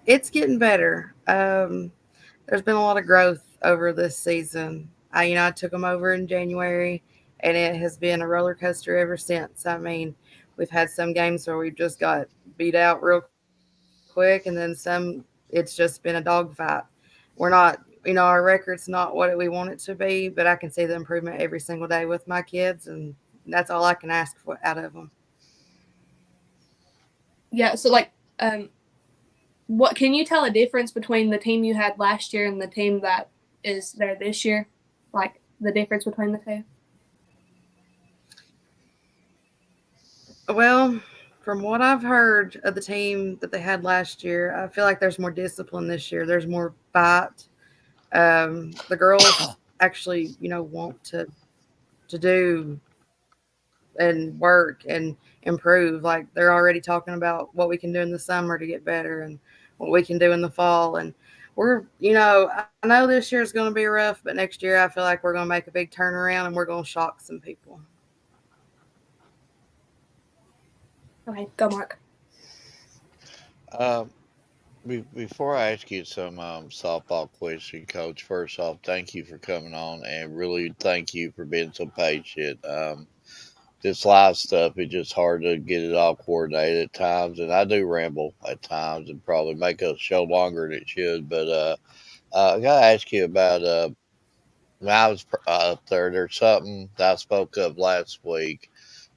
It's getting better. There's been a lot of growth over this season. I took them over in January, and it has been a roller coaster ever since. I mean, we've had some games where we've just got beat out real quick, and then some. It's just been a dogfight. We're not, our record's not what we want it to be, but I can see the improvement every single day with my kids, and that's all I can ask for out of them. Yeah, so what can you tell a difference between the team you had last year and the team that is there this year? Like the difference between the two? Well, from what I've heard of the team that they had last year, I feel like there's more discipline this year. There's more fight. The girls actually, want to do and work and improve. Like they're already talking about what we can do in the summer to get better and what we can do in the fall. And I know this year is going to be rough, but next year I feel like we're going to make a big turnaround and we're going to shock some people. Okay, go Mark. Um, Before I ask you some softball question, Coach, first off, thank you for coming on and really thank you for being so patient. This live stuff is just hard to get it all coordinated at times, and I do ramble at times and probably make a show longer than it should. But I got to ask you about when I was up there, there's something that I spoke of last week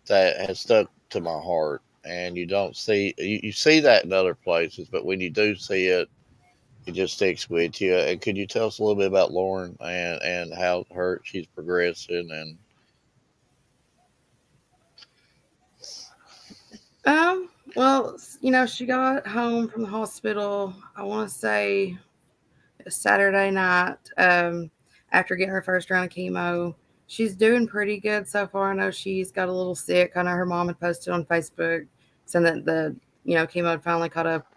that has stuck to my heart. And you don't see you see that in other places, but when you do see it, it just sticks with you. And could you tell us a little bit about Lauren and how she's progressing and Well, she got home from the hospital, I want to say Saturday night, after getting her first round of chemo. She's doing pretty good so far. I know she's got a little sick. I know her mom had posted on Facebook saying that chemo had finally caught up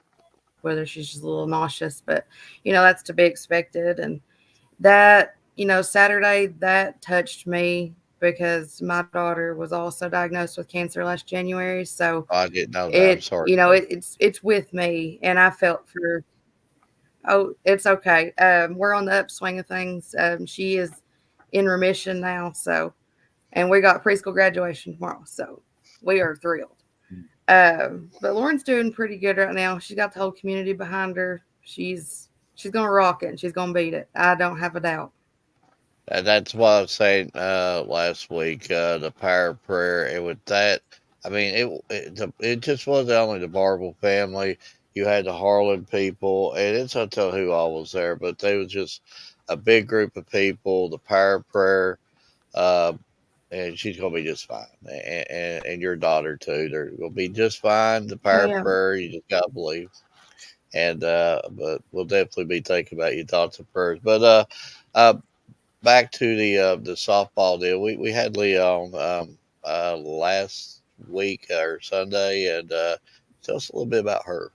with her. She's just a little nauseous, but, that's to be expected. And Saturday, that touched me because my daughter was also diagnosed with cancer last January. So oh, I didn't know that. I'm sorry. it's with me, and I felt for Oh, it's okay. We're on the upswing of things. She is in remission now, so and we got preschool graduation tomorrow, so we are thrilled. But Lauren's doing pretty good right now. She's got the whole community behind her. She's gonna rock it and she's gonna beat it. I don't have a doubt. That's what I was saying last week. The power of prayer, and with that, I mean, it just wasn't only the Marble family. You had the Harlan people, and it's not tell who all was there, but they was just a big group of people. The power of prayer, uh, and she's gonna be just fine, and your daughter too. They're gonna be just fine. The power of Ma'am. prayer, you just gotta believe, and but we'll definitely be thinking about your thoughts and prayers. But uh back to the softball deal. We had Leah on last week or Sunday, and tell us a little bit about her.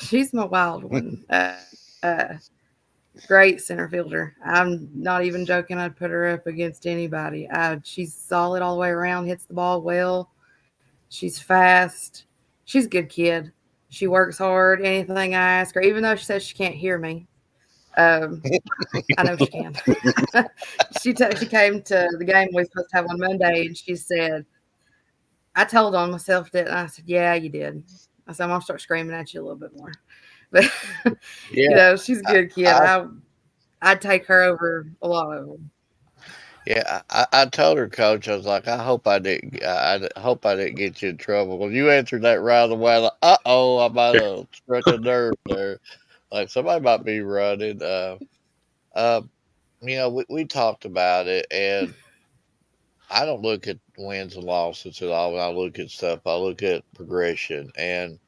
She's my wild one. Great center fielder. I'm not even joking. I'd put her up against anybody. She's solid all the way around, hits the ball well. She's fast. She's a good kid. She works hard. Anything I ask her, even though she says she can't hear me, um, I know she can. She came to the game we were supposed to have on Monday, and she said, "I told on myself that." And I said, "Yeah, you did." I said, "I'm gonna start screaming at you a little bit more." But Yeah, she's a I, good kid. I I'd take her over a lot of them. yeah, I told her, coach. I was like, I hope I didn't. I hope I didn't get you in trouble. Well, you answered that right away. Like, I might have struck a nerve there. Like somebody might be running. Uh, we talked about it, and I don't look at wins and losses at all. When I look at stuff, I look at progression, and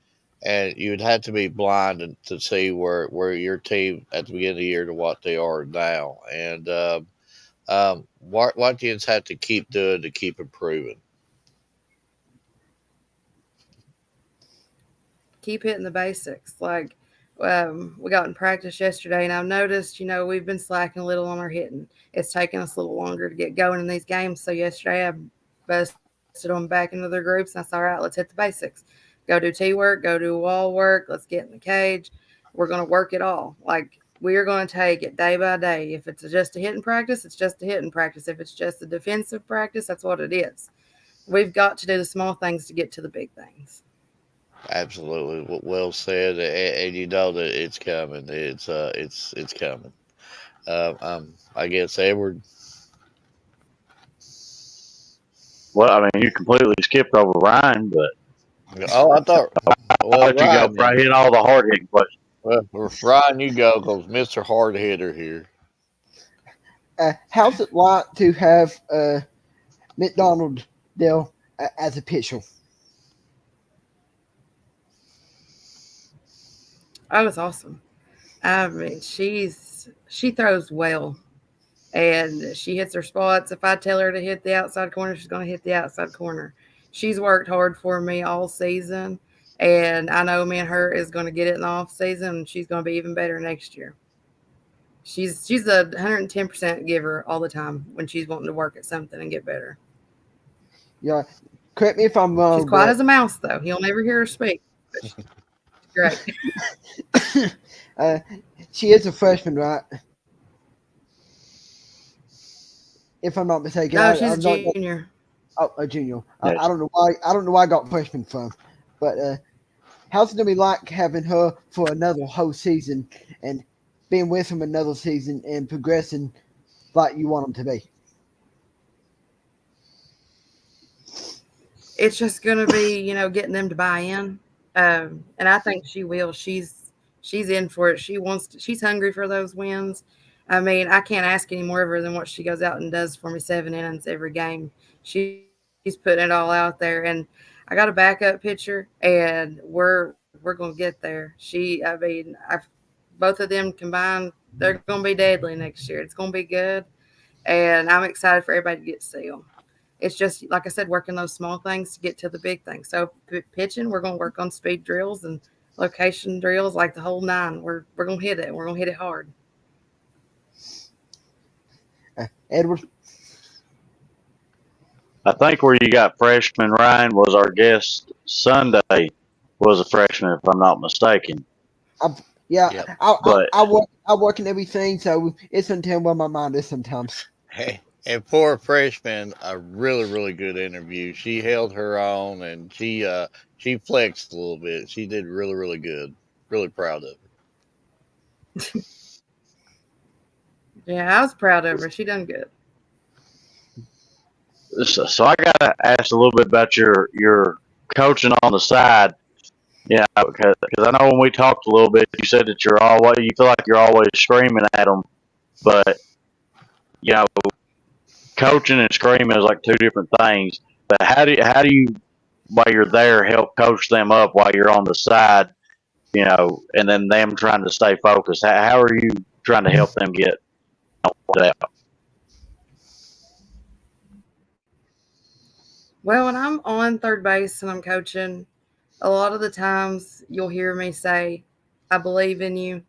you'd have to be blind to see where your team at the beginning of the year to what they are now, and what you just have to keep doing to keep improving. Keep hitting the basics. Like we got in practice yesterday, and I've noticed, we've been slacking a little on our hitting. It's taking us a little longer to get going in these games. So yesterday, I busted them back into their groups, and I said, "All right, let's hit the basics. Go do tee work, go do wall work. Let's get in the cage. We're going to work it all. Like we are going to take it day by day. If it's just a hitting practice, it's just a hitting practice. If it's just a defensive practice, that's what it is. We've got to do the small things to get to the big things." Absolutely, well said, and you know that it's coming. It's coming. I guess Edward. Well, I mean, you completely skipped over Ryan, but Oh, I thought. I'll Well, let you go. Ryan, Probably hit all the hard hitting questions. Ryan, you go because Mister Hard Hitter here. How's it like to have McDonald Dale as a pitcher? Oh, it's awesome. I mean, she throws well and she hits her spots. If I tell her to hit the outside corner, she's going to hit the outside corner. She's worked hard for me all season, and I know me and her is going to get it in the off season, and she's going to be even better next year. She's a 110% giver all the time when she's wanting to work at something and get better. Yeah, correct me if I'm She's wrong, quiet but as a mouse, though. You'll never hear her speak, but she's great. uh, she is a freshman, right? If I'm not mistaken, No, she's a I'm not. junior. Oh, a junior. I Yes. don't know why. I don't know where I got freshman from, but how's it gonna be like having her for another whole season and being with him another season and progressing like you want them to be? It's just going to be, getting them to buy in. And I think she will. She's in for it. She's hungry for those wins. I mean, I can't ask any more of her than what she goes out and does for me 7 innings every game. She's putting it all out there, and I got a backup pitcher, and we're gonna get there. I mean, both of them combined, they're gonna be deadly next year. It's gonna be good, and I'm excited for everybody to get to see them. It's just like I said, working those small things to get to the big things. So pitching, we're going to work on speed drills and location drills, like the whole nine. We're going to hit it. We're going to hit it hard. Edward, I think where you got freshman Ryan was our guest Sunday was a freshman, if I'm not mistaken. I've, yeah, Yep. But I work in everything, so it's until where my mind is sometimes. Hey, and for a freshman, a really really good interview. She held her own, and she flexed a little bit. She did really really good. Really proud of her. Yeah, I was proud of her. She done good. so I gotta ask a little bit about your coaching on the side. Yeah, because I know when we talked a little bit, you said that you feel like you're always screaming at them, but you know, coaching and screaming is like two different things. But how do you while you're there help coach them up while you're on the side, and then them trying to stay focused? How are you trying to help them get that? Well, when I'm on third base and I'm coaching, a lot of the times you'll hear me say, I believe in you,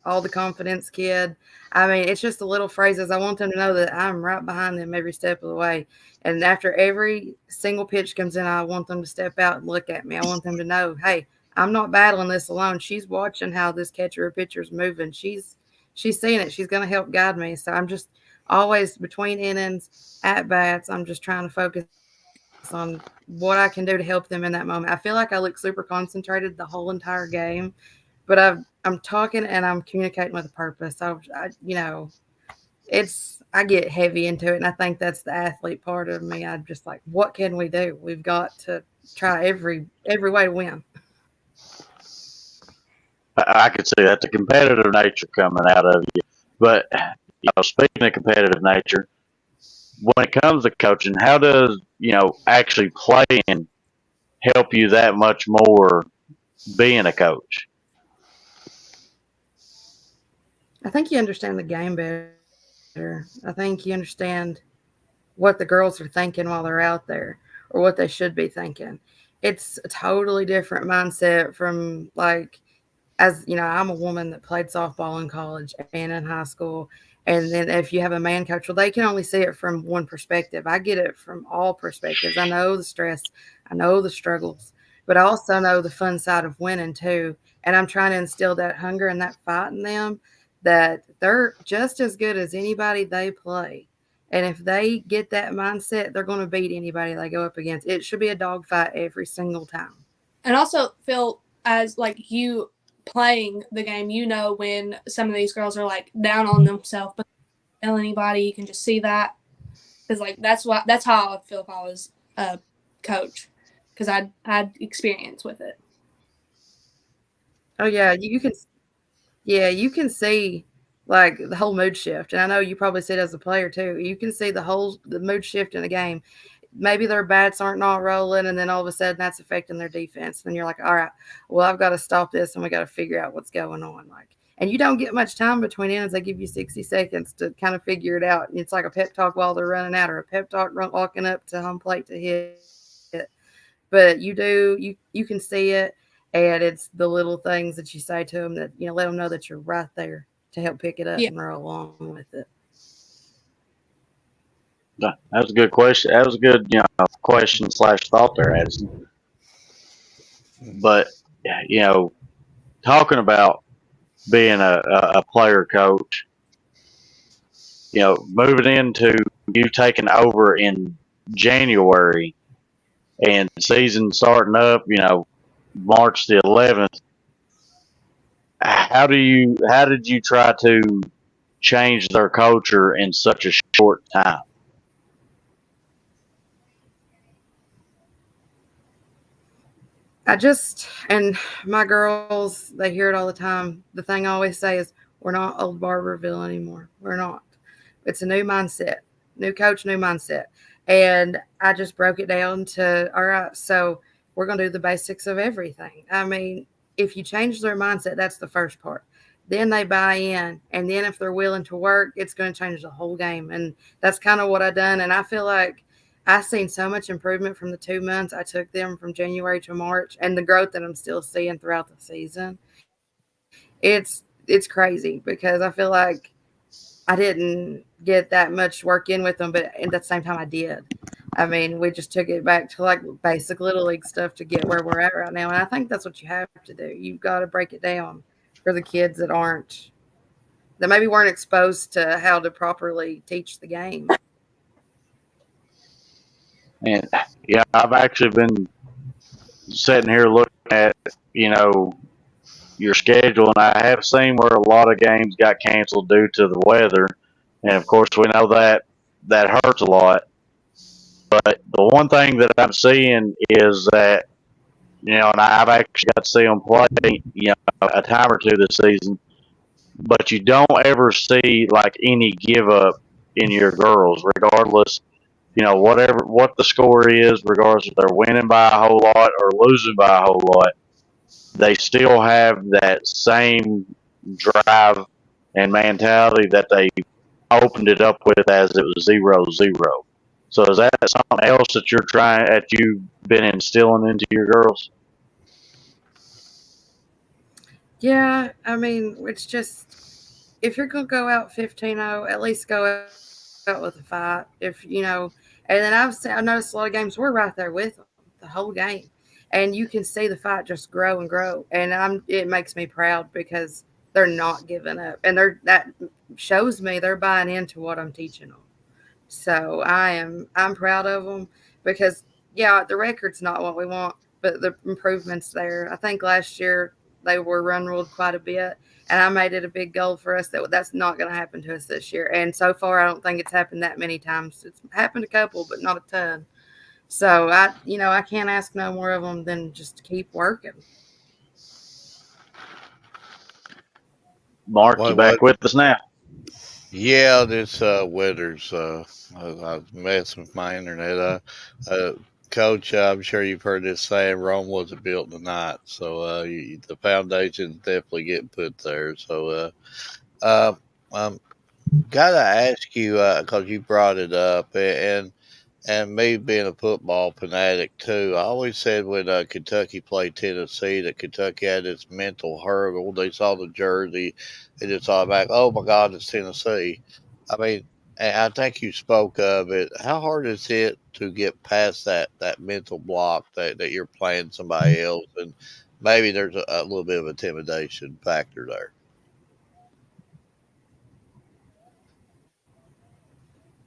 all the confidence, kid. I mean, it's just the little phrases. I want them to know that I'm right behind them every step of the way. And after every single pitch comes in, I want them to step out and look at me. I want them to know, hey, I'm not battling this alone. She's watching how this catcher or pitcher's moving. She's seeing it. She's going to help guide me. So I'm just always between innings, at bats. I'm just trying to focus on what I can do to help them in that moment. I feel like I look super concentrated the whole entire game, but I'm talking and I'm communicating with a purpose. I get heavy into it, and I think that's the athlete part of me. I'm just like, what can we do? We've got to try every way to win. I could see that the competitive nature coming out of you. But speaking of competitive nature, when it comes to coaching, how does actually playing help you that much more being a coach? I think you understand the game better. I think you understand what the girls are thinking while they're out there or what they should be thinking. It's a totally different mindset from like as you know, I'm a woman that played softball in college and in high school. And then if you have a man coach, well, they can only see it from one perspective. I get it from all perspectives. I know the stress, I know the struggles, but I also know the fun side of winning too. And I'm trying to instill that hunger and that fight in them that they're just as good as anybody they play. And if they get that mindset, they're going to beat anybody they go up against. It should be a dogfight every single time. And also feel as like you playing the game, you know when some of these girls are like down on themselves, but they don't tell anybody. You can just see that because like that's how I would feel if I was a coach because I had experience with it. Oh yeah, you can see like the whole mood shift. And I know you probably see it as a player too. You can see the mood shift in a game. Maybe their bats aren't not rolling, and then all of a sudden that's affecting their defense. And you're like, all right, well, I've got to stop this and we got to figure out what's going on. Like, and you don't get much time between innings. They give you 60 seconds to kind of figure it out. It's like a pep talk while they're running out, or a pep talk walking up to home plate to hit. But you can see it, and it's the little things that you say to them that let them know that you're right there to help pick it up Yeah. and roll along with it. That was a good question. That was a good question slash thought there, Addison. But you know, talking about being a player coach, moving into you taking over in January and season starting up, March the 11th. How did you try to change their culture in such a short time? And my girls, they hear it all the time. The thing I always say is, we're not old Barberville anymore. We're not. It's a new mindset, new coach, new mindset. And I just broke it down to, all right, so we're going to do the basics of everything. I mean, if you change their mindset, that's the first part. Then they buy in. And then if they're willing to work, it's going to change the whole game. And that's kind of what I done. And I feel like I've seen so much improvement from the 2 months I took them from January to March, and the growth that I'm still seeing throughout the season. It's crazy because I feel like I didn't get that much work in with them, but at the same time I did. I mean, we just took it back to like basic little league stuff to get where we're at right now. And I think that's what you have to do. You've got to break it down for the kids that maybe weren't exposed to how to properly teach the game. And yeah, I've actually been sitting here looking at, you know, your schedule, and I have seen where a lot of games got canceled due to the weather, and of course we know that that hurts a lot. But the one thing that I'm seeing is that, you know, and I've actually got to see them play, you know, a time or two this season, but you don't ever see like any give up in your girls, regardless, you know, whatever what the score is, regardless if they're winning by a whole lot or losing by a whole lot, they still have that same drive and mentality that they opened it up with as it was 0-0. So is that something else that you've been instilling into your girls? Yeah, I mean, it's just if you're gonna go out 15-0, at least go out with a fight. If you know, and then I've noticed a lot of games we're right there with them the whole game, and you can see the fight just grow and grow, and it makes me proud because they're not giving up, and that shows me they're buying into what I'm teaching them. So I'm proud of them because yeah, the record's not what we want, but the improvements there. I think last year they were run ruled quite a bit, and I made it a big goal for us that that's not going to happen to us this year. And so far, I don't think it's happened that many times. It's happened a couple, but not a ton. So I can't ask no more of them than just keep working. Mark, you What? back with us now? Yeah, this weather's I was messing with my internet. Uh, Coach, I'm sure you've heard this saying: Rome wasn't built in a night. So the foundation's definitely getting put there. So uh, um, gotta ask you because you brought it up, and me being a football fanatic too, I always said when Kentucky played Tennessee that Kentucky had this mental hurdle. They saw the jersey, they just thought back, oh my God, it's Tennessee. I mean, and I think you spoke of it. How hard is it to get past that mental block that you're playing somebody else, and maybe there's a little bit of intimidation factor there.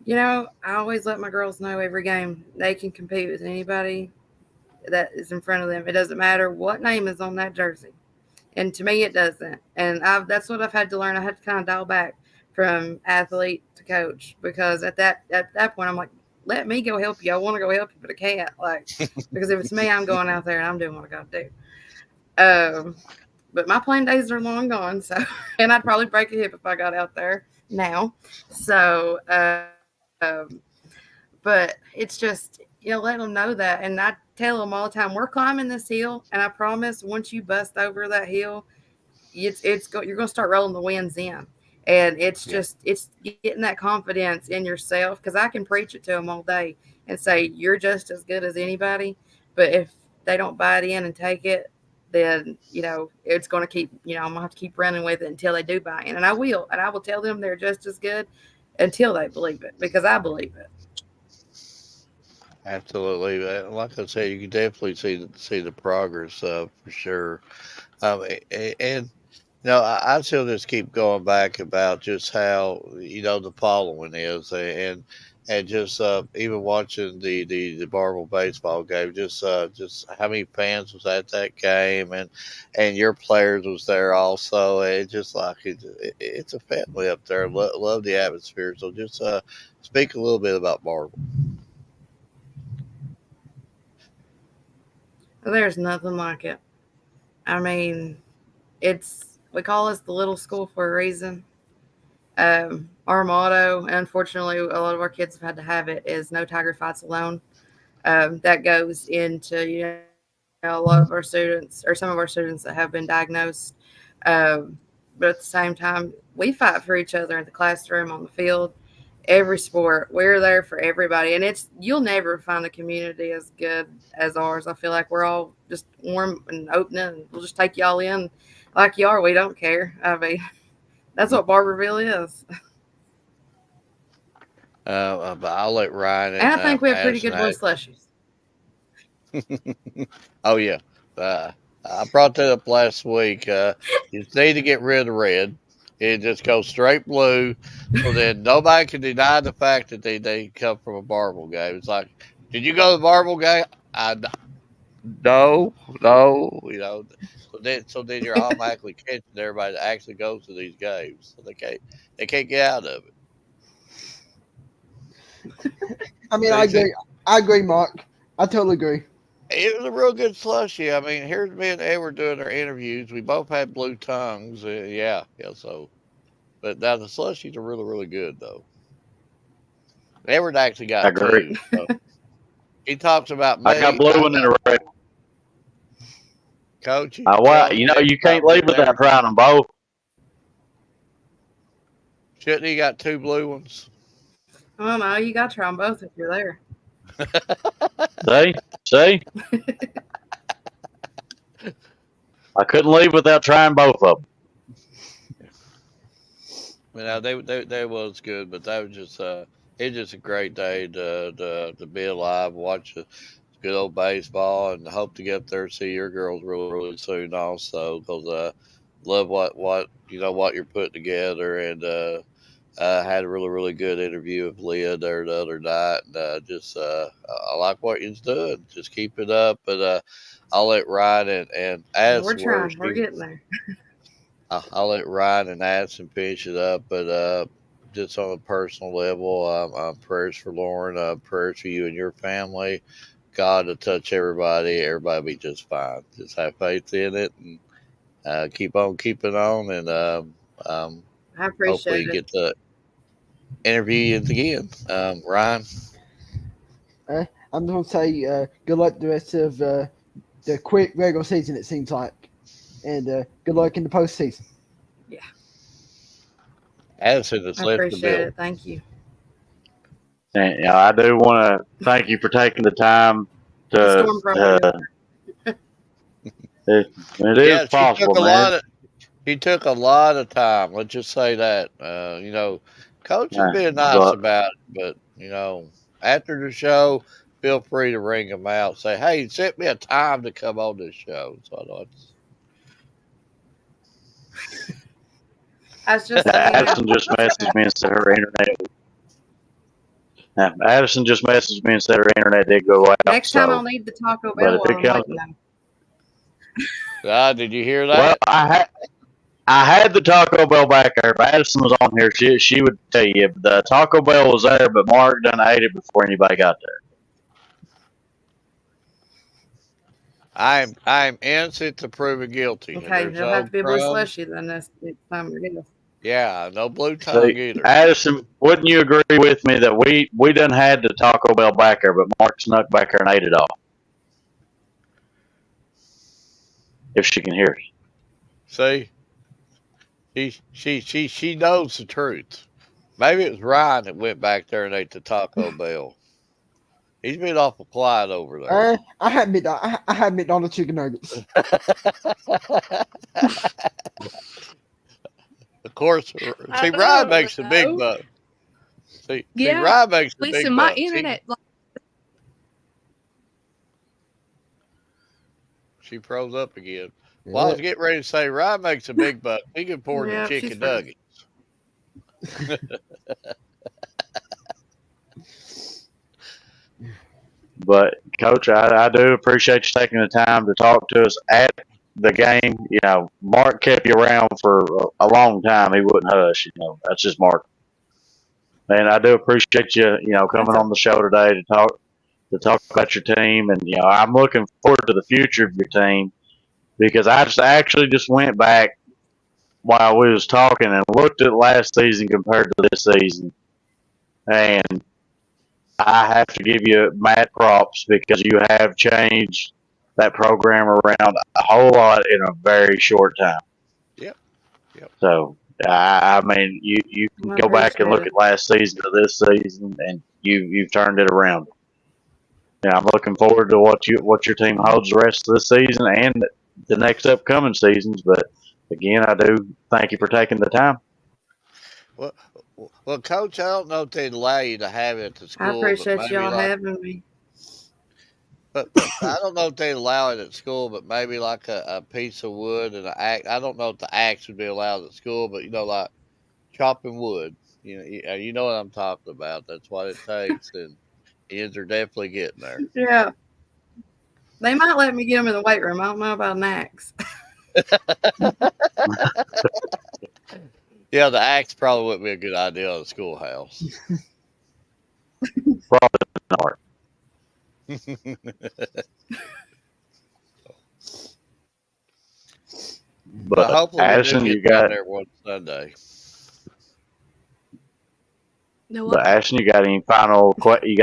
I always let my girls know every game they can compete with anybody that is in front of them. It doesn't matter what name is on that jersey. And to me, it doesn't. And that's what I've had to learn. I had to kind of dial back from athlete to coach because at that point, I'm like, let me go help you. I want to go help you, but I can't. Like, because if it's me, I'm going out there and I'm doing what I got to do. Um, but my playing days are long gone. So, and I'd probably break a hip if I got out there now. So, but it's just let them know that, and I tell them all the time, we're climbing this hill, and I promise once you bust over that hill, you're going to start rolling the winds in, and Yeah, it's getting that confidence in yourself because I can preach it to them all day and say you're just as good as anybody, but if they don't buy it in and take it, then it's going to keep I'm going to have to keep running with it until they do buy in, and I will tell them they're just as good until they believe it because I believe it. absolutely. Like I said, you can definitely see the progress for sure. And no, I still just keep going back about just how the following is, and just even watching the Marvel baseball game, just how many fans was at that game, and your players was there also, and just like it's a family up there. Love the atmosphere. So just speak a little bit about Marvel. There's nothing like it. I mean, we call us the little school for a reason. Our motto, unfortunately, a lot of our kids have had to have it, is "No tiger fights alone." That goes into a lot of our students or some of our students that have been diagnosed. Um, but at the same time, we fight for each other in the classroom, on the field, every sport. We're there for everybody, and you'll never find a community as good as ours. I feel like we're all just warm and open, and we'll just take y'all in like you are. We don't care. I mean, that's what Barberville is. But I'll let Ryan And and I think we have pretty Addison. good blue slushies. Oh yeah, uh, I brought that up last week. You just need to get rid of red. It just goes straight blue, so then nobody can deny the fact that they come from a Marble game. It's like, did you go to the Marble game? I no, no, so then you're automatically catching everybody that actually goes to these games. So they can't get out of it. I mean, See, see, I agree, Mark. I totally agree. it was a real good slushy. I mean, here's me and Edward doing our interviews. We both had blue tongues. Yeah. So, but now the slushies are really, really good though. Edward actually I got agree. two. So he talks about I got me. blue one and a red. Coach, you Well, telling you know, you can't about me leave and without Edward. trying them both. Shouldn't he got two blue ones? I don't know. You got to try them both if you're there. See, I couldn't leave without trying both of them. They was good, but that was just it's just a great day to be alive, watch good old baseball, and hope to get up there and see your girls really really soon also because love what what you're putting together and had a really really good interview with Leah there the other night and just I like what you're doing. Just keep it up, but I'll let Ryan and We're Addison where trying. We're getting there. I'll let Ryan and Addison finish it up, but just on a personal level, prayers for Lauren, prayers for you and your family. God to touch everybody. Everybody be just fine. Just have faith in it and keep on keeping on. And um, I hopefully appreciate you it. get to interview you again. Ryan? I'm going to say good luck the rest of the quick regular season, it seems like. And good luck in the postseason. Yeah. Addison has I left the appreciate building. it. Thank you. And I do want to thank you for taking the time The to. storm probably It is Yeah, possible, man. she took a lot of time. Let's just say that. Coach is being nice But about it, but after the show, feel free to ring them out. Say, hey, set me a time to come on this show. So I know I was just saying. Addison just messaged me and said her internet. Addison just messaged me and said her internet did go out. Next time I'll So, need the Taco but Bell if while it I'm comes, waiting them. did you hear well, that? I had the Taco Bell back there. If Addison was on here, she would tell you the Taco Bell was there, but Mark done ate it before anybody got there. I'm innocent to proven guilty, and Okay, there's it'll have no to be a blue crumbs. slushy then this time it is. Yeah, no blue tongue See, either. Addison, wouldn't you agree with me that we done had the Taco Bell back there, but Mark snuck back there and ate it all? If she can hear us. See, she knows the truth. Maybe it was Ryan that went back there and ate the Taco Bell. He's been awful quiet over there. I had McDonald's chicken nuggets. Of course, see, Ryan makes the big bucks. See, Yeah. Ryan makes the Listen, big my bucks. internet. She froze up again. Well, I was getting ready to say Ryan makes a big buck. He can pour the Yeah, she's chicken frozen. nuggets. But Coach, I do appreciate you taking the time to talk to us at the game. You know, Mark kept you around for a long time. He wouldn't hush. You know, that's just Mark. And I do appreciate you, coming That's on the show today to talk about your team. And I'm looking forward to the future of your team because I just actually just went back while we was talking and looked at last season compared to this season, and I have to give you mad props because you have changed that program around a whole lot in a very short time. Yep. So I mean, you can I go back and appreciate look it. at last season to this season, and you've turned it around. Yeah, I'm looking forward to what your team holds the rest of the season and the next upcoming seasons. But again, I do thank you for taking the time. Well, well, Coach, I don't know if they'd allow you to have it at the I school, but appreciate maybe y'all like, having me. but I don't know if they'd allow it at school, but maybe like a piece of wood and an axe. I don't know if the axe would be allowed at school, but like chopping wood. You know what I'm talking about. That's what it takes, and kids are definitely getting there. Yeah, they might let me get them in the weight room. I don't know about an axe. Yeah, the axe probably wouldn't be a good idea at the schoolhouse. Probably not. But But hopefully we do Addison, get down there one Sunday. No what? You got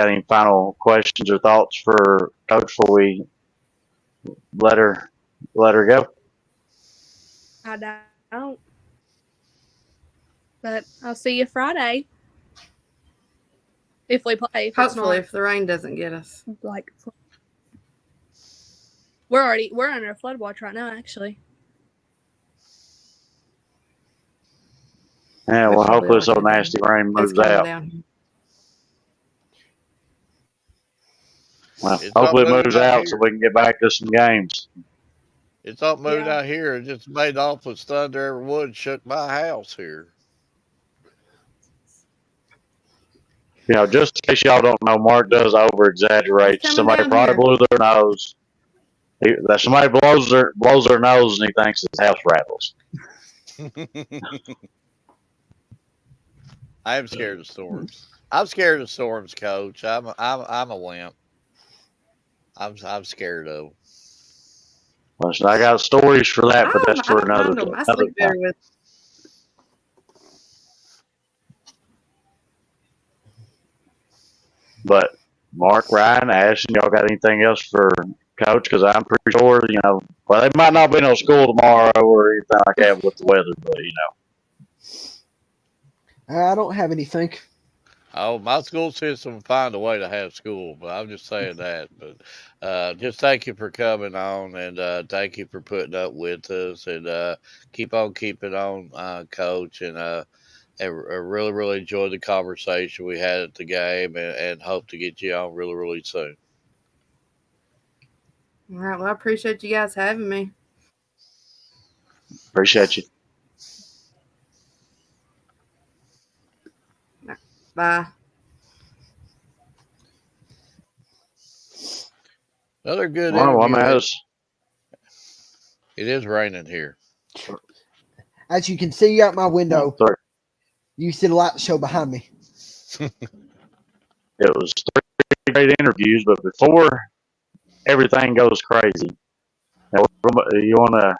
any final questions or thoughts for Coach before we let her go? I don't. But I'll see you Friday if we play. If it's Hopefully, not if the rain doesn't get us. like we're under flood watch right now. Actually, Yeah, We well, probably hopefully are so good nasty then. rain It's moves coming out. down here. Well, It's not hopefully it moved moves out out so here. we can get back to some games. It's not moved yeah. out here. It just made off with thunder every wood and shook my house here. Just in case y'all don't know, Mark does over It's exaggerate. coming Somebody down probably here. blew their nose. Somebody blows their nose and he thinks his house rattles. I am scared of storms. I'm scared of storms, Coach. I'm a wimp. I'm scared of 'em. Listen, I got stories for that, but that's I for don't mind them. I another sleep time. better with. But Mark, Ryan, Ashton, y'all got anything else for Coach? Because I'm pretty sure, well, they might not be no school tomorrow or anything like that with the weather, but I don't have anything. Oh, my school system will find a way to have school, but I'm just saying that. But just thank you for coming on, and thank you for putting up with us, and keep on keeping on, Coach. And I really, really enjoyed the conversation we had at the game, and hope to get you on really, really soon. All right. Well, I appreciate you guys having me. appreciate you. Bye. Another good Well, I mean, interview. It is raining here. As you can see out my window, sorry. you see the light show behind me. It was 3 great interviews, but before everything goes crazy, you want to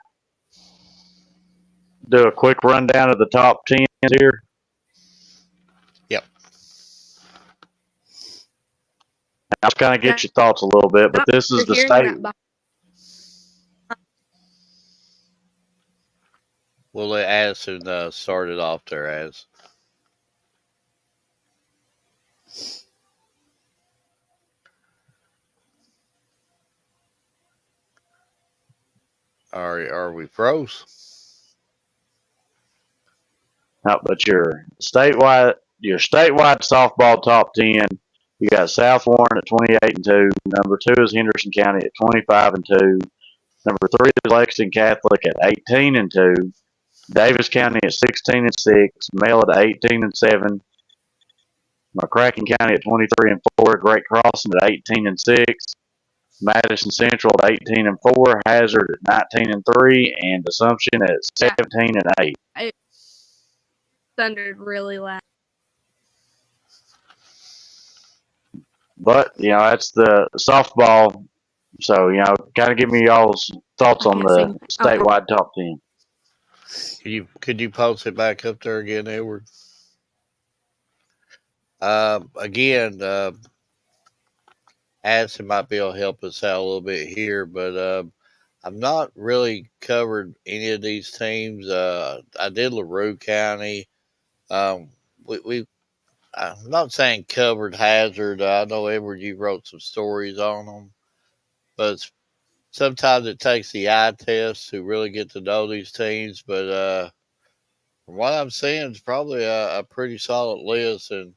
do a quick rundown of the top 10 here? Yep. I'll kind of get your thoughts a little bit, but this is You're the hearing state. that We'll let Addison start it off there, as. Are we froze? No, but your statewide softball top 10. You got South Warren at 28-2. Number 2 is Henderson County at 25-2. Number 3 is Lexington Catholic at 18-2. Davis County at 16-6. Male at 18-7. McCracken County at 23-4. Great Crossing at 18-6. Madison Central at 18-4. Hazard at 19-3. And Assumption at 17-8. it thundered really loud. But that's the softball. So kind of give me y'all's thoughts I on can't see. the statewide top 10. Could you post it back up there again, Edward? Again, Addison might be able to help us out a little bit here, but I've not really covered any of these teams. I did LaRue County. Um, we I'm not saying covered Hazard. I know Edward, you wrote some stories on them, but sometimes it takes the eye test to really get to know these teams. But From what I'm seeing, it's probably a pretty solid list, and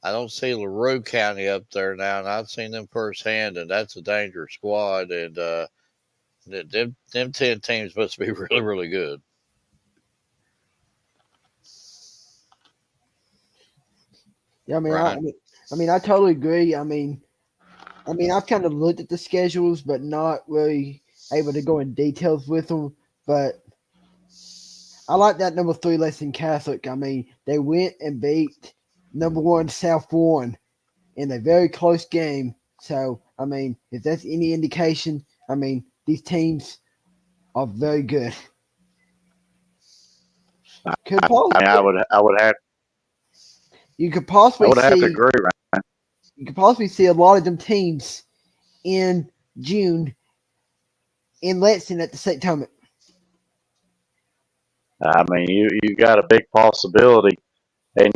I don't see LaRue County up there now, and I've seen them firsthand, and that's a dangerous squad, and them 10 teams must be really, really good. Yeah, Right? I totally agree. I've kind of looked at the schedules, but not really able to go in details with them. But I like that number 3 Lexington Catholic. They went and beat number 1 South Warren in a very close game. So, if that's any indication, these teams are very good. Could I possibly, would I would have you could I possibly would have to see agree. Right? you could possibly see a lot of them teams in June in Lexington at the state tournament. I mean, you got a big possibility, and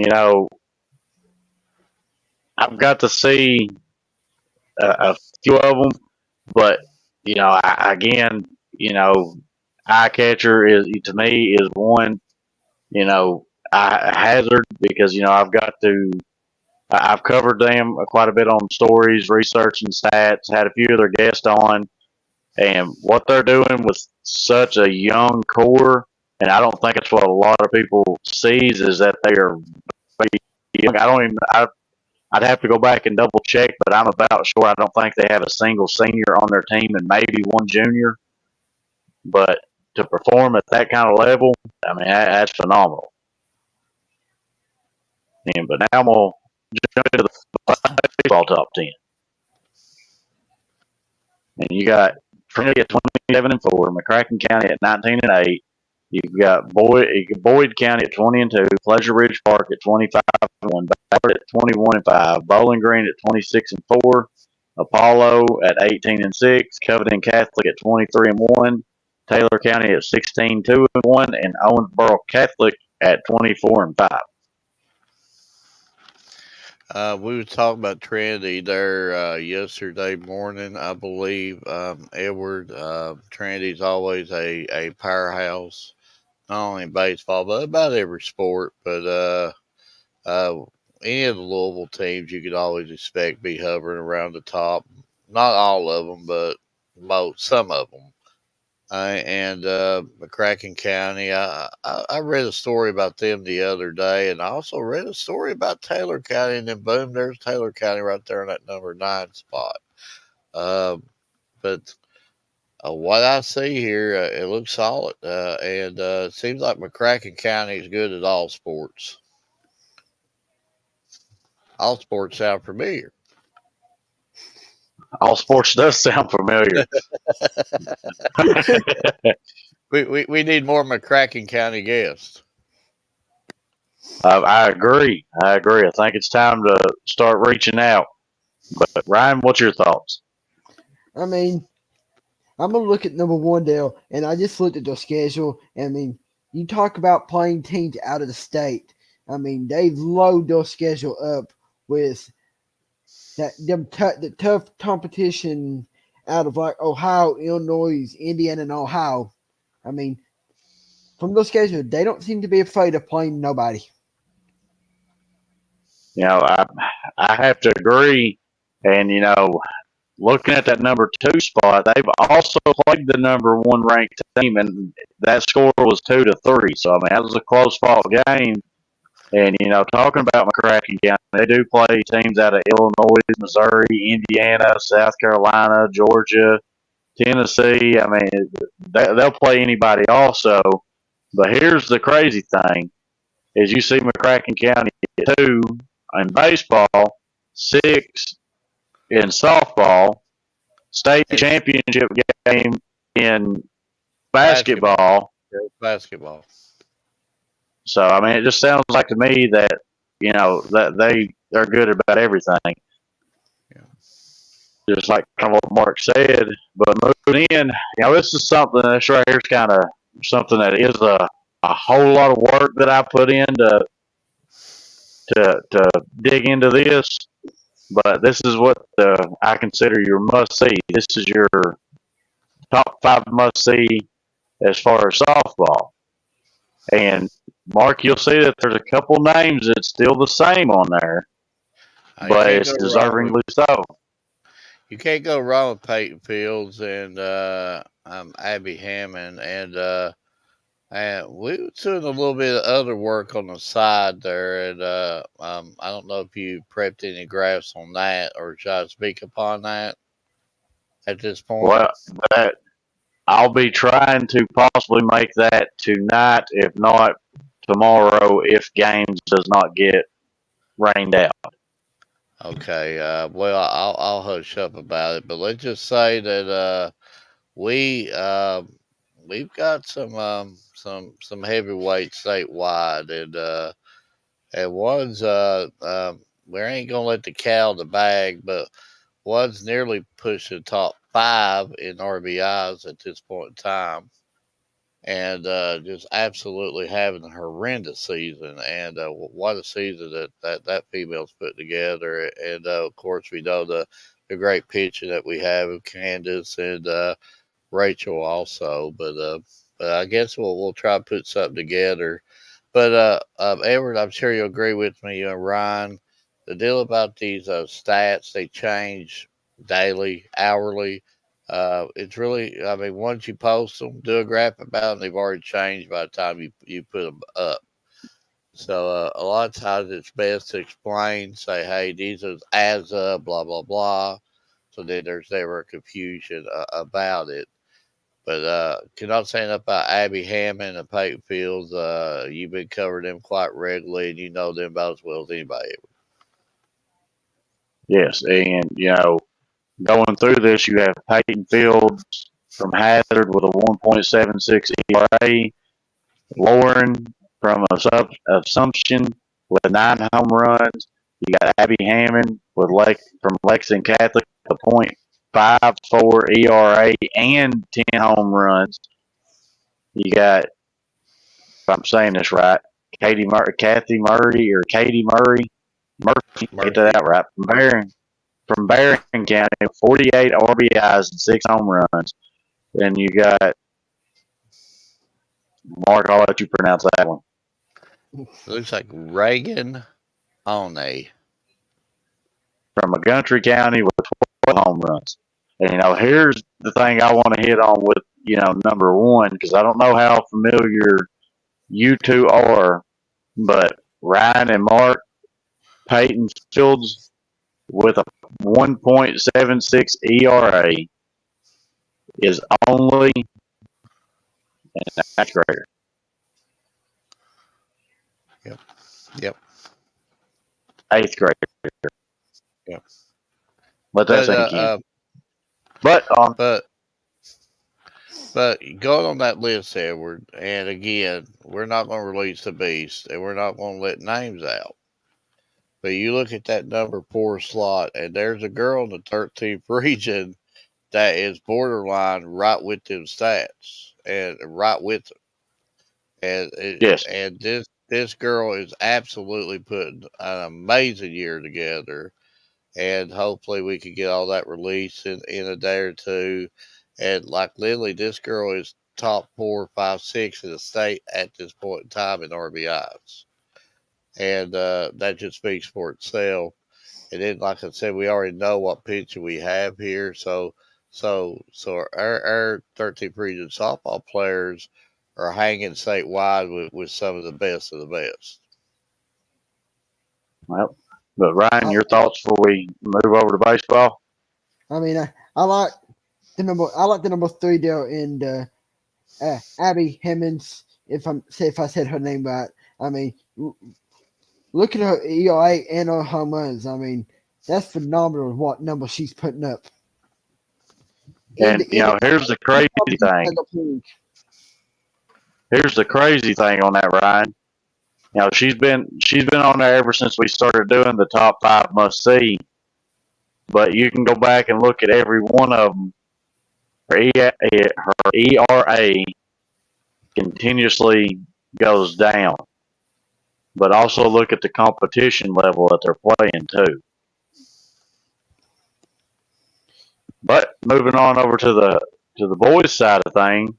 I've got to see a few of them, but again, you know, eye catcher is to me is one. You know, I hazard because I've covered them quite a bit on stories, research, and stats. Had a few of their guests on, and what they're doing with such a young core, and I don't think it's what a lot of people sees is that they are very young. I don't even. I'd have to go back and double check, but I'm about sure I don't think they have a single senior on their team and maybe one junior. But to perform at that kind of level, I mean that's phenomenal. But now I'm gonna jump into the baseball top 10, and you got Trinity at 27-4, McCracken County at 19-8. You've got Boyd County at 20-2, Pleasure Ridge Park at 25-1, Ballard at 21-5, Bowling Green at 26-4, Apollo at 18-6, Covington Catholic at 23-1, Taylor County at 16-2-1, and Owensboro Catholic at 24-5. We were talking about Trinity there yesterday morning, I believe. Edward, Trinity's always a powerhouse, not only in baseball, but about every sport. But uh, any of the Louisville teams you could always expect be hovering around the top. Not all of them, but some of them. And McCracken County. I read a story about them the other day, and I also read a story about Taylor County, and then boom, there's Taylor County right there in that number 9 spot. Uh, but what I see here, it looks solid, and it seems like McCracken County is good at all sports. All sports sound familiar. All sports does sound familiar. We need more McCracken County guests. I agree. I think it's time to start reaching out. But Ryan, what's your thoughts? I mean, I'm gonna look at number 1 Dale, and I just looked at their schedule. And you talk about playing teams out of the state. They've loaded their schedule up with the tough competition out of like Ohio, Illinois, Indiana, and Ohio. I mean, from those schedule, they don't seem to be afraid of playing nobody. I have to agree. And looking at that number 2 spot, they've also played the number 1 ranked team, and that score was 2-3. So I mean, that was a close fought game. And talking about McCracken County, they do play teams out of Illinois, Missouri, Indiana, South Carolina, Georgia, Tennessee. I mean, they'll play anybody also. But here's the crazy thing: is you see McCracken County at 2 in baseball, 6 in softball, state championship game in basketball. Basketball. So I mean, it just sounds like to me that that they're good about everything. Yeah. Just like kind of what Mark said. But moving in, this is something this right here is kind of something that is a whole lot of work that I put in to dig into this. But this is what I consider your must see. This is your top 5 must see as far as softball. And Mark, you'll see that there's a couple names that's still the same on there, You but can't it's go wrong with deservingly so. you can't go wrong with Peyton Fields and Abby Hammond and we were doing a little bit of other work on the side there, and I don't know if you prepped any graphs on that or should I speak upon that at this point. Well, that I'll be trying to possibly make that tonight, if not tomorrow, if games does not get rained out. Okay, well I'll hush up about it, but let's just say that we we've got some heavyweights statewide, and one's we ain't gonna let the cow in the bag, but one's nearly pushing top five in RBIs at this point in time, and just absolutely having a horrendous season. And what a season that female's put together. And of course, we know the great pitching that we have of Candace and Rachel also. But I guess we'll try to put something together. But Edward, I'm sure you'll agree with me, Ryan. The deal about these stats, they change daily, hourly. It's really, I mean, once you post them, do a graph about them, they've already changed by the time you put them up. So a lot of times it's best to explain, say, hey, these are as of blah blah blah, so that there's never confusion about it. But cannot say enough about Abby Hammond and Peyton Fields. You've been covering them quite regularly, and you know them about as well as anybody. Yes, and going through this, you have Peyton Fields from Hazard with a 1.76 ERA, Lauren from Assumption with 9 home runs. You got Abby Hammond with from Lexington Catholic with a .54 ERA and 10 home runs. You got, if I'm saying this right, Kathy Murray or Katie Murray. Murphy, get that out right. From Barron County, 48 RBIs and 6 home runs. Then you got Mark. I'll let you pronounce that one. Looks like Reagan One. From Montgomery County with 12 home runs. And here's the thing I want to hit on with number one, because I don't know how familiar you two are, but Ryan and Mark, Peyton Fields with a 1.76 ERA is only an eighth grader. Yep. Yep. Eighth grader. Yep. Let that sink in. But But going on that list, Edward, and again, we're not going to release the beast, and we're not going to let names out. But you look at that number 4 slot, and there's a girl in the 13th region that is borderline right with them stats, and right with them. yes, And this girl is absolutely putting an amazing year together, and hopefully we can get all that released in a day or two. And like literally, this girl is top 4, 5, 6 in the state at this point in time in RBIs, and that just speaks for itself. And then, like I said, we already know what pitcher we have here, so our 13th region softball players are hanging statewide with some of the best of the best. well, but Ryan, your thoughts before we move over to baseball? I mean, I like the number 3 there in Abby Hemmings. If I said her name right, I mean, look at her ERA and her home runs. I mean, that's phenomenal. What number she's putting up? And here's the crazy thing. Here's the crazy thing on that, Ryan. She's been on there ever since we started doing the top 5 must see. But you can go back and look at every one of them. Her ERA continuously goes down. But also look at the competition level that they're playing too. But moving on over to the boys' side of things,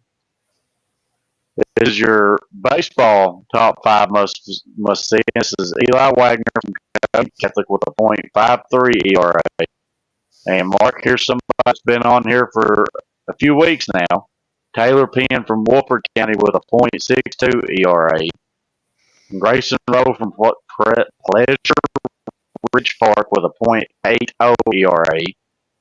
is your baseball top five must see. This is Eli Wagner from Cody Catholic with a .53 ERA. And Mark, here's somebody that's been on here for a few weeks now. Taylor Penn from Wolford County with a .62 ERA. Grayson Rowe from Pleasure Ridge Park with a .80 ERA.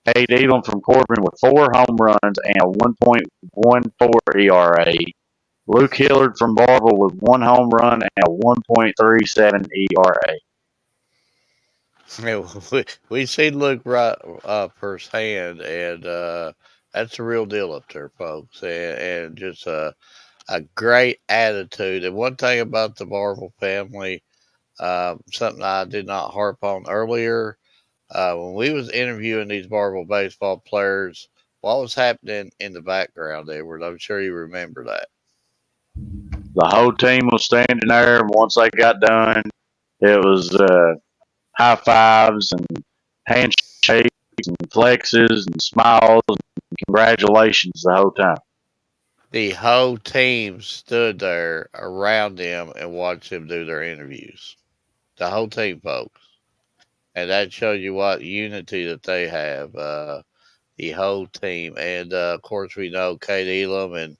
Cade Elam from Corbin with 4 home runs and a 1.14 ERA. Luke Hillard from Barville with 1 home run and a 1.37 ERA. Yeah, we seen Luke right firsthand, and that's the real deal up there, folks. And just a great attitude. And one thing about the Marvel family, something I did not harp on earlier, when we was interviewing these Marvel baseball players, what was happening in the background, Edward? I'm sure you remember that. The whole team was standing there, and once they got done, it was high fives and handshakes and flexes and smiles and congratulations the whole time. The whole team stood there around them and watched them do their interviews. The whole team, folks. And that shows you what unity that they have. The whole team, and of course we know Kate Elam,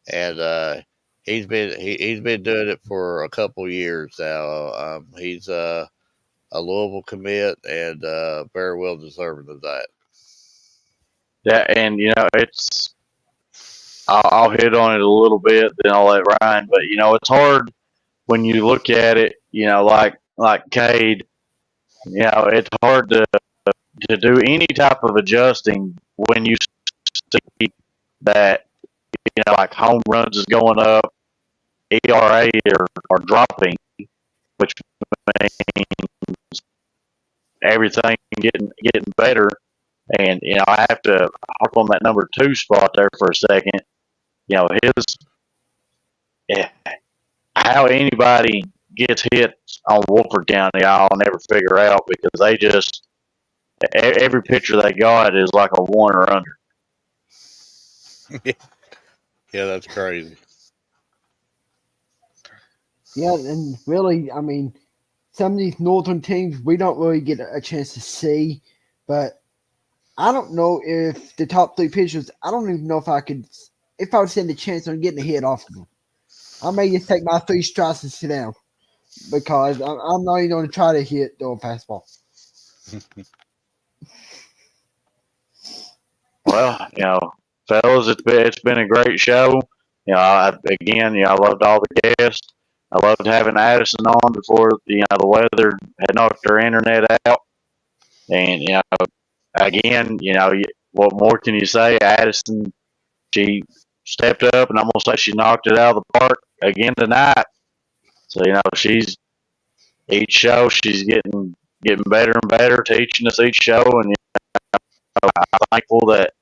and he's been doing it for a couple years now. He's a Louisville commit, and very well deserving of that. Yeah, and it's I'll hit on it a little bit, then I'll let Ryan. But it's hard when you look at it. Like Cade. It's hard to do any type of adjusting when you see that like home runs is going up, ERA are dropping, which means everything getting better. And I have to harp on that number 2 spot there for a second. His how anybody gets hit on Wolford County, I'll never figure out because they just every picture they got is like a 1 or under. Yeah, that's crazy. Yeah, and really, I mean, some of these northern teams we don't really get a chance to see, but I don't know if the top 3 pitchers. I don't even know if I would stand a chance on getting a hit off of them. I may just take my 3 strikes and sit down because I'm not even going to try to hit the fastball. Well, fellas, it's been a great show. I loved all the guests. I loved having Addison on before the weather had knocked our internet out. And again, what more can you say? Addison, she stepped up, and I'm gonna say she knocked it out of the park again tonight. So she's each show she's getting better and better, teaching us each show, and I'm thankful that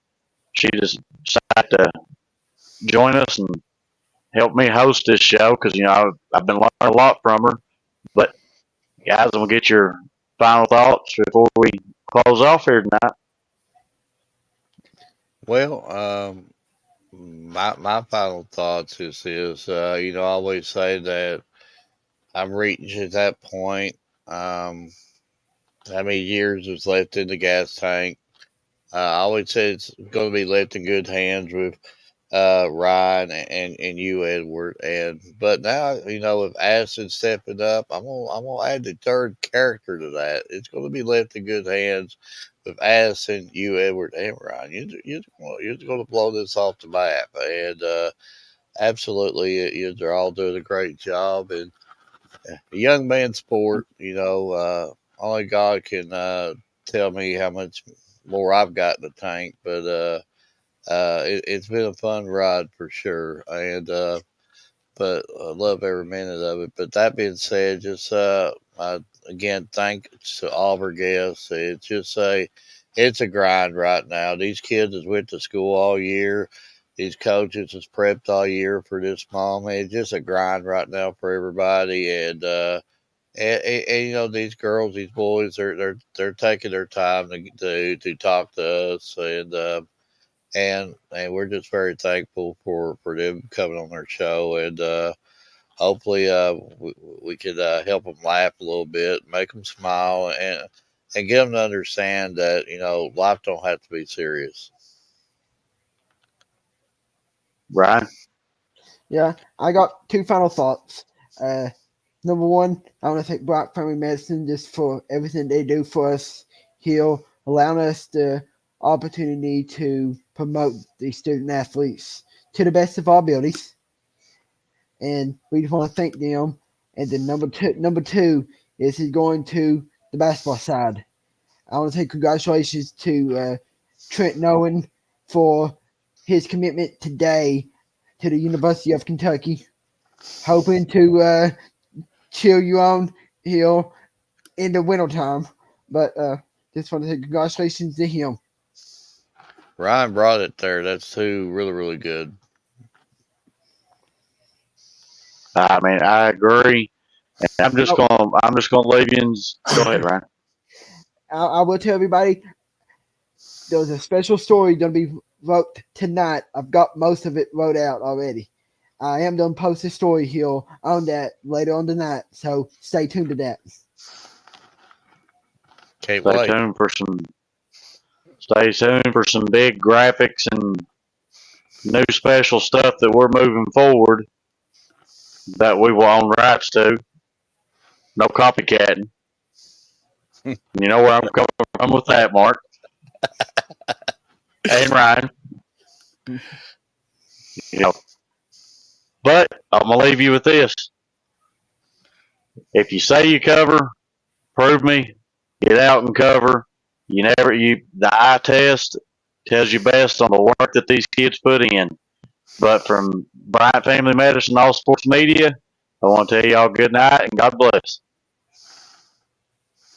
she just decided to join us and help me host this show because I've been learning a lot from her. But guys, I'm gonna get your final thoughts before we close off here tonight. Well, my final thoughts is I always say that I'm reaching at that point. Um, how many years is left in the gas tank? I always say it's going to be left in good hands with Ryan and you, Edward. And but now with Addison stepping up, I'm gonna add the third character to that. It's going to be left in good hands with Addison, you, Edward, and Ryan. You're going to blow this off the map, and absolutely, they're all doing a great job. And a young man's sport, only God can tell me how much more I've got in the tank, but it's been a fun ride for sure, and but I love every minute of it. But that being said, just I, again, thanks to all of our guests. It's a grind right now. These kids has went to school all year. These coaches has prepped all year for this moment. It's just a grind right now for everybody, and these girls, these boys, they're taking their time to talk to us, and we're just very thankful for them coming on our show, and hopefully we could help them laugh a little bit, make them smile, and get them to understand that life don't have to be serious. Brian? Yeah, I got two final thoughts. Number one, I want to thank Bryant Family Medicine just for everything they do for us here, allowing us the opportunity to promote these student athletes to the best of our abilities. And we just want to thank them. And then number two is he's going to the basketball side. I want to say congratulations to Trent Nolan for his commitment today to the University of Kentucky. Hoping to cheer you on here in the wintertime. But just want to say congratulations to him. Ryan brought it there. That's too really good. I mean, I agree. And I'm just gonna leave you. Go ahead, Ryan. I will tell everybody there's a special story going to be wrote tonight. I've got most of it wrote out already. I am going to post a story here on that later on tonight, so stay tuned to that. Can't Stay wait. tuned for some. Stay tuned for some big graphics and new special stuff that we're moving forward that we will own rights to. No copycatting. You know where I'm coming from with that, Mark and Ryan. You know, but I'm gonna leave you with this: if you say you cover, prove me. Get out and cover. The eye test tells you best on the work that these kids put in. But from Bryant Family Medicine, All Sports Media, I want to tell y'all good night and God bless.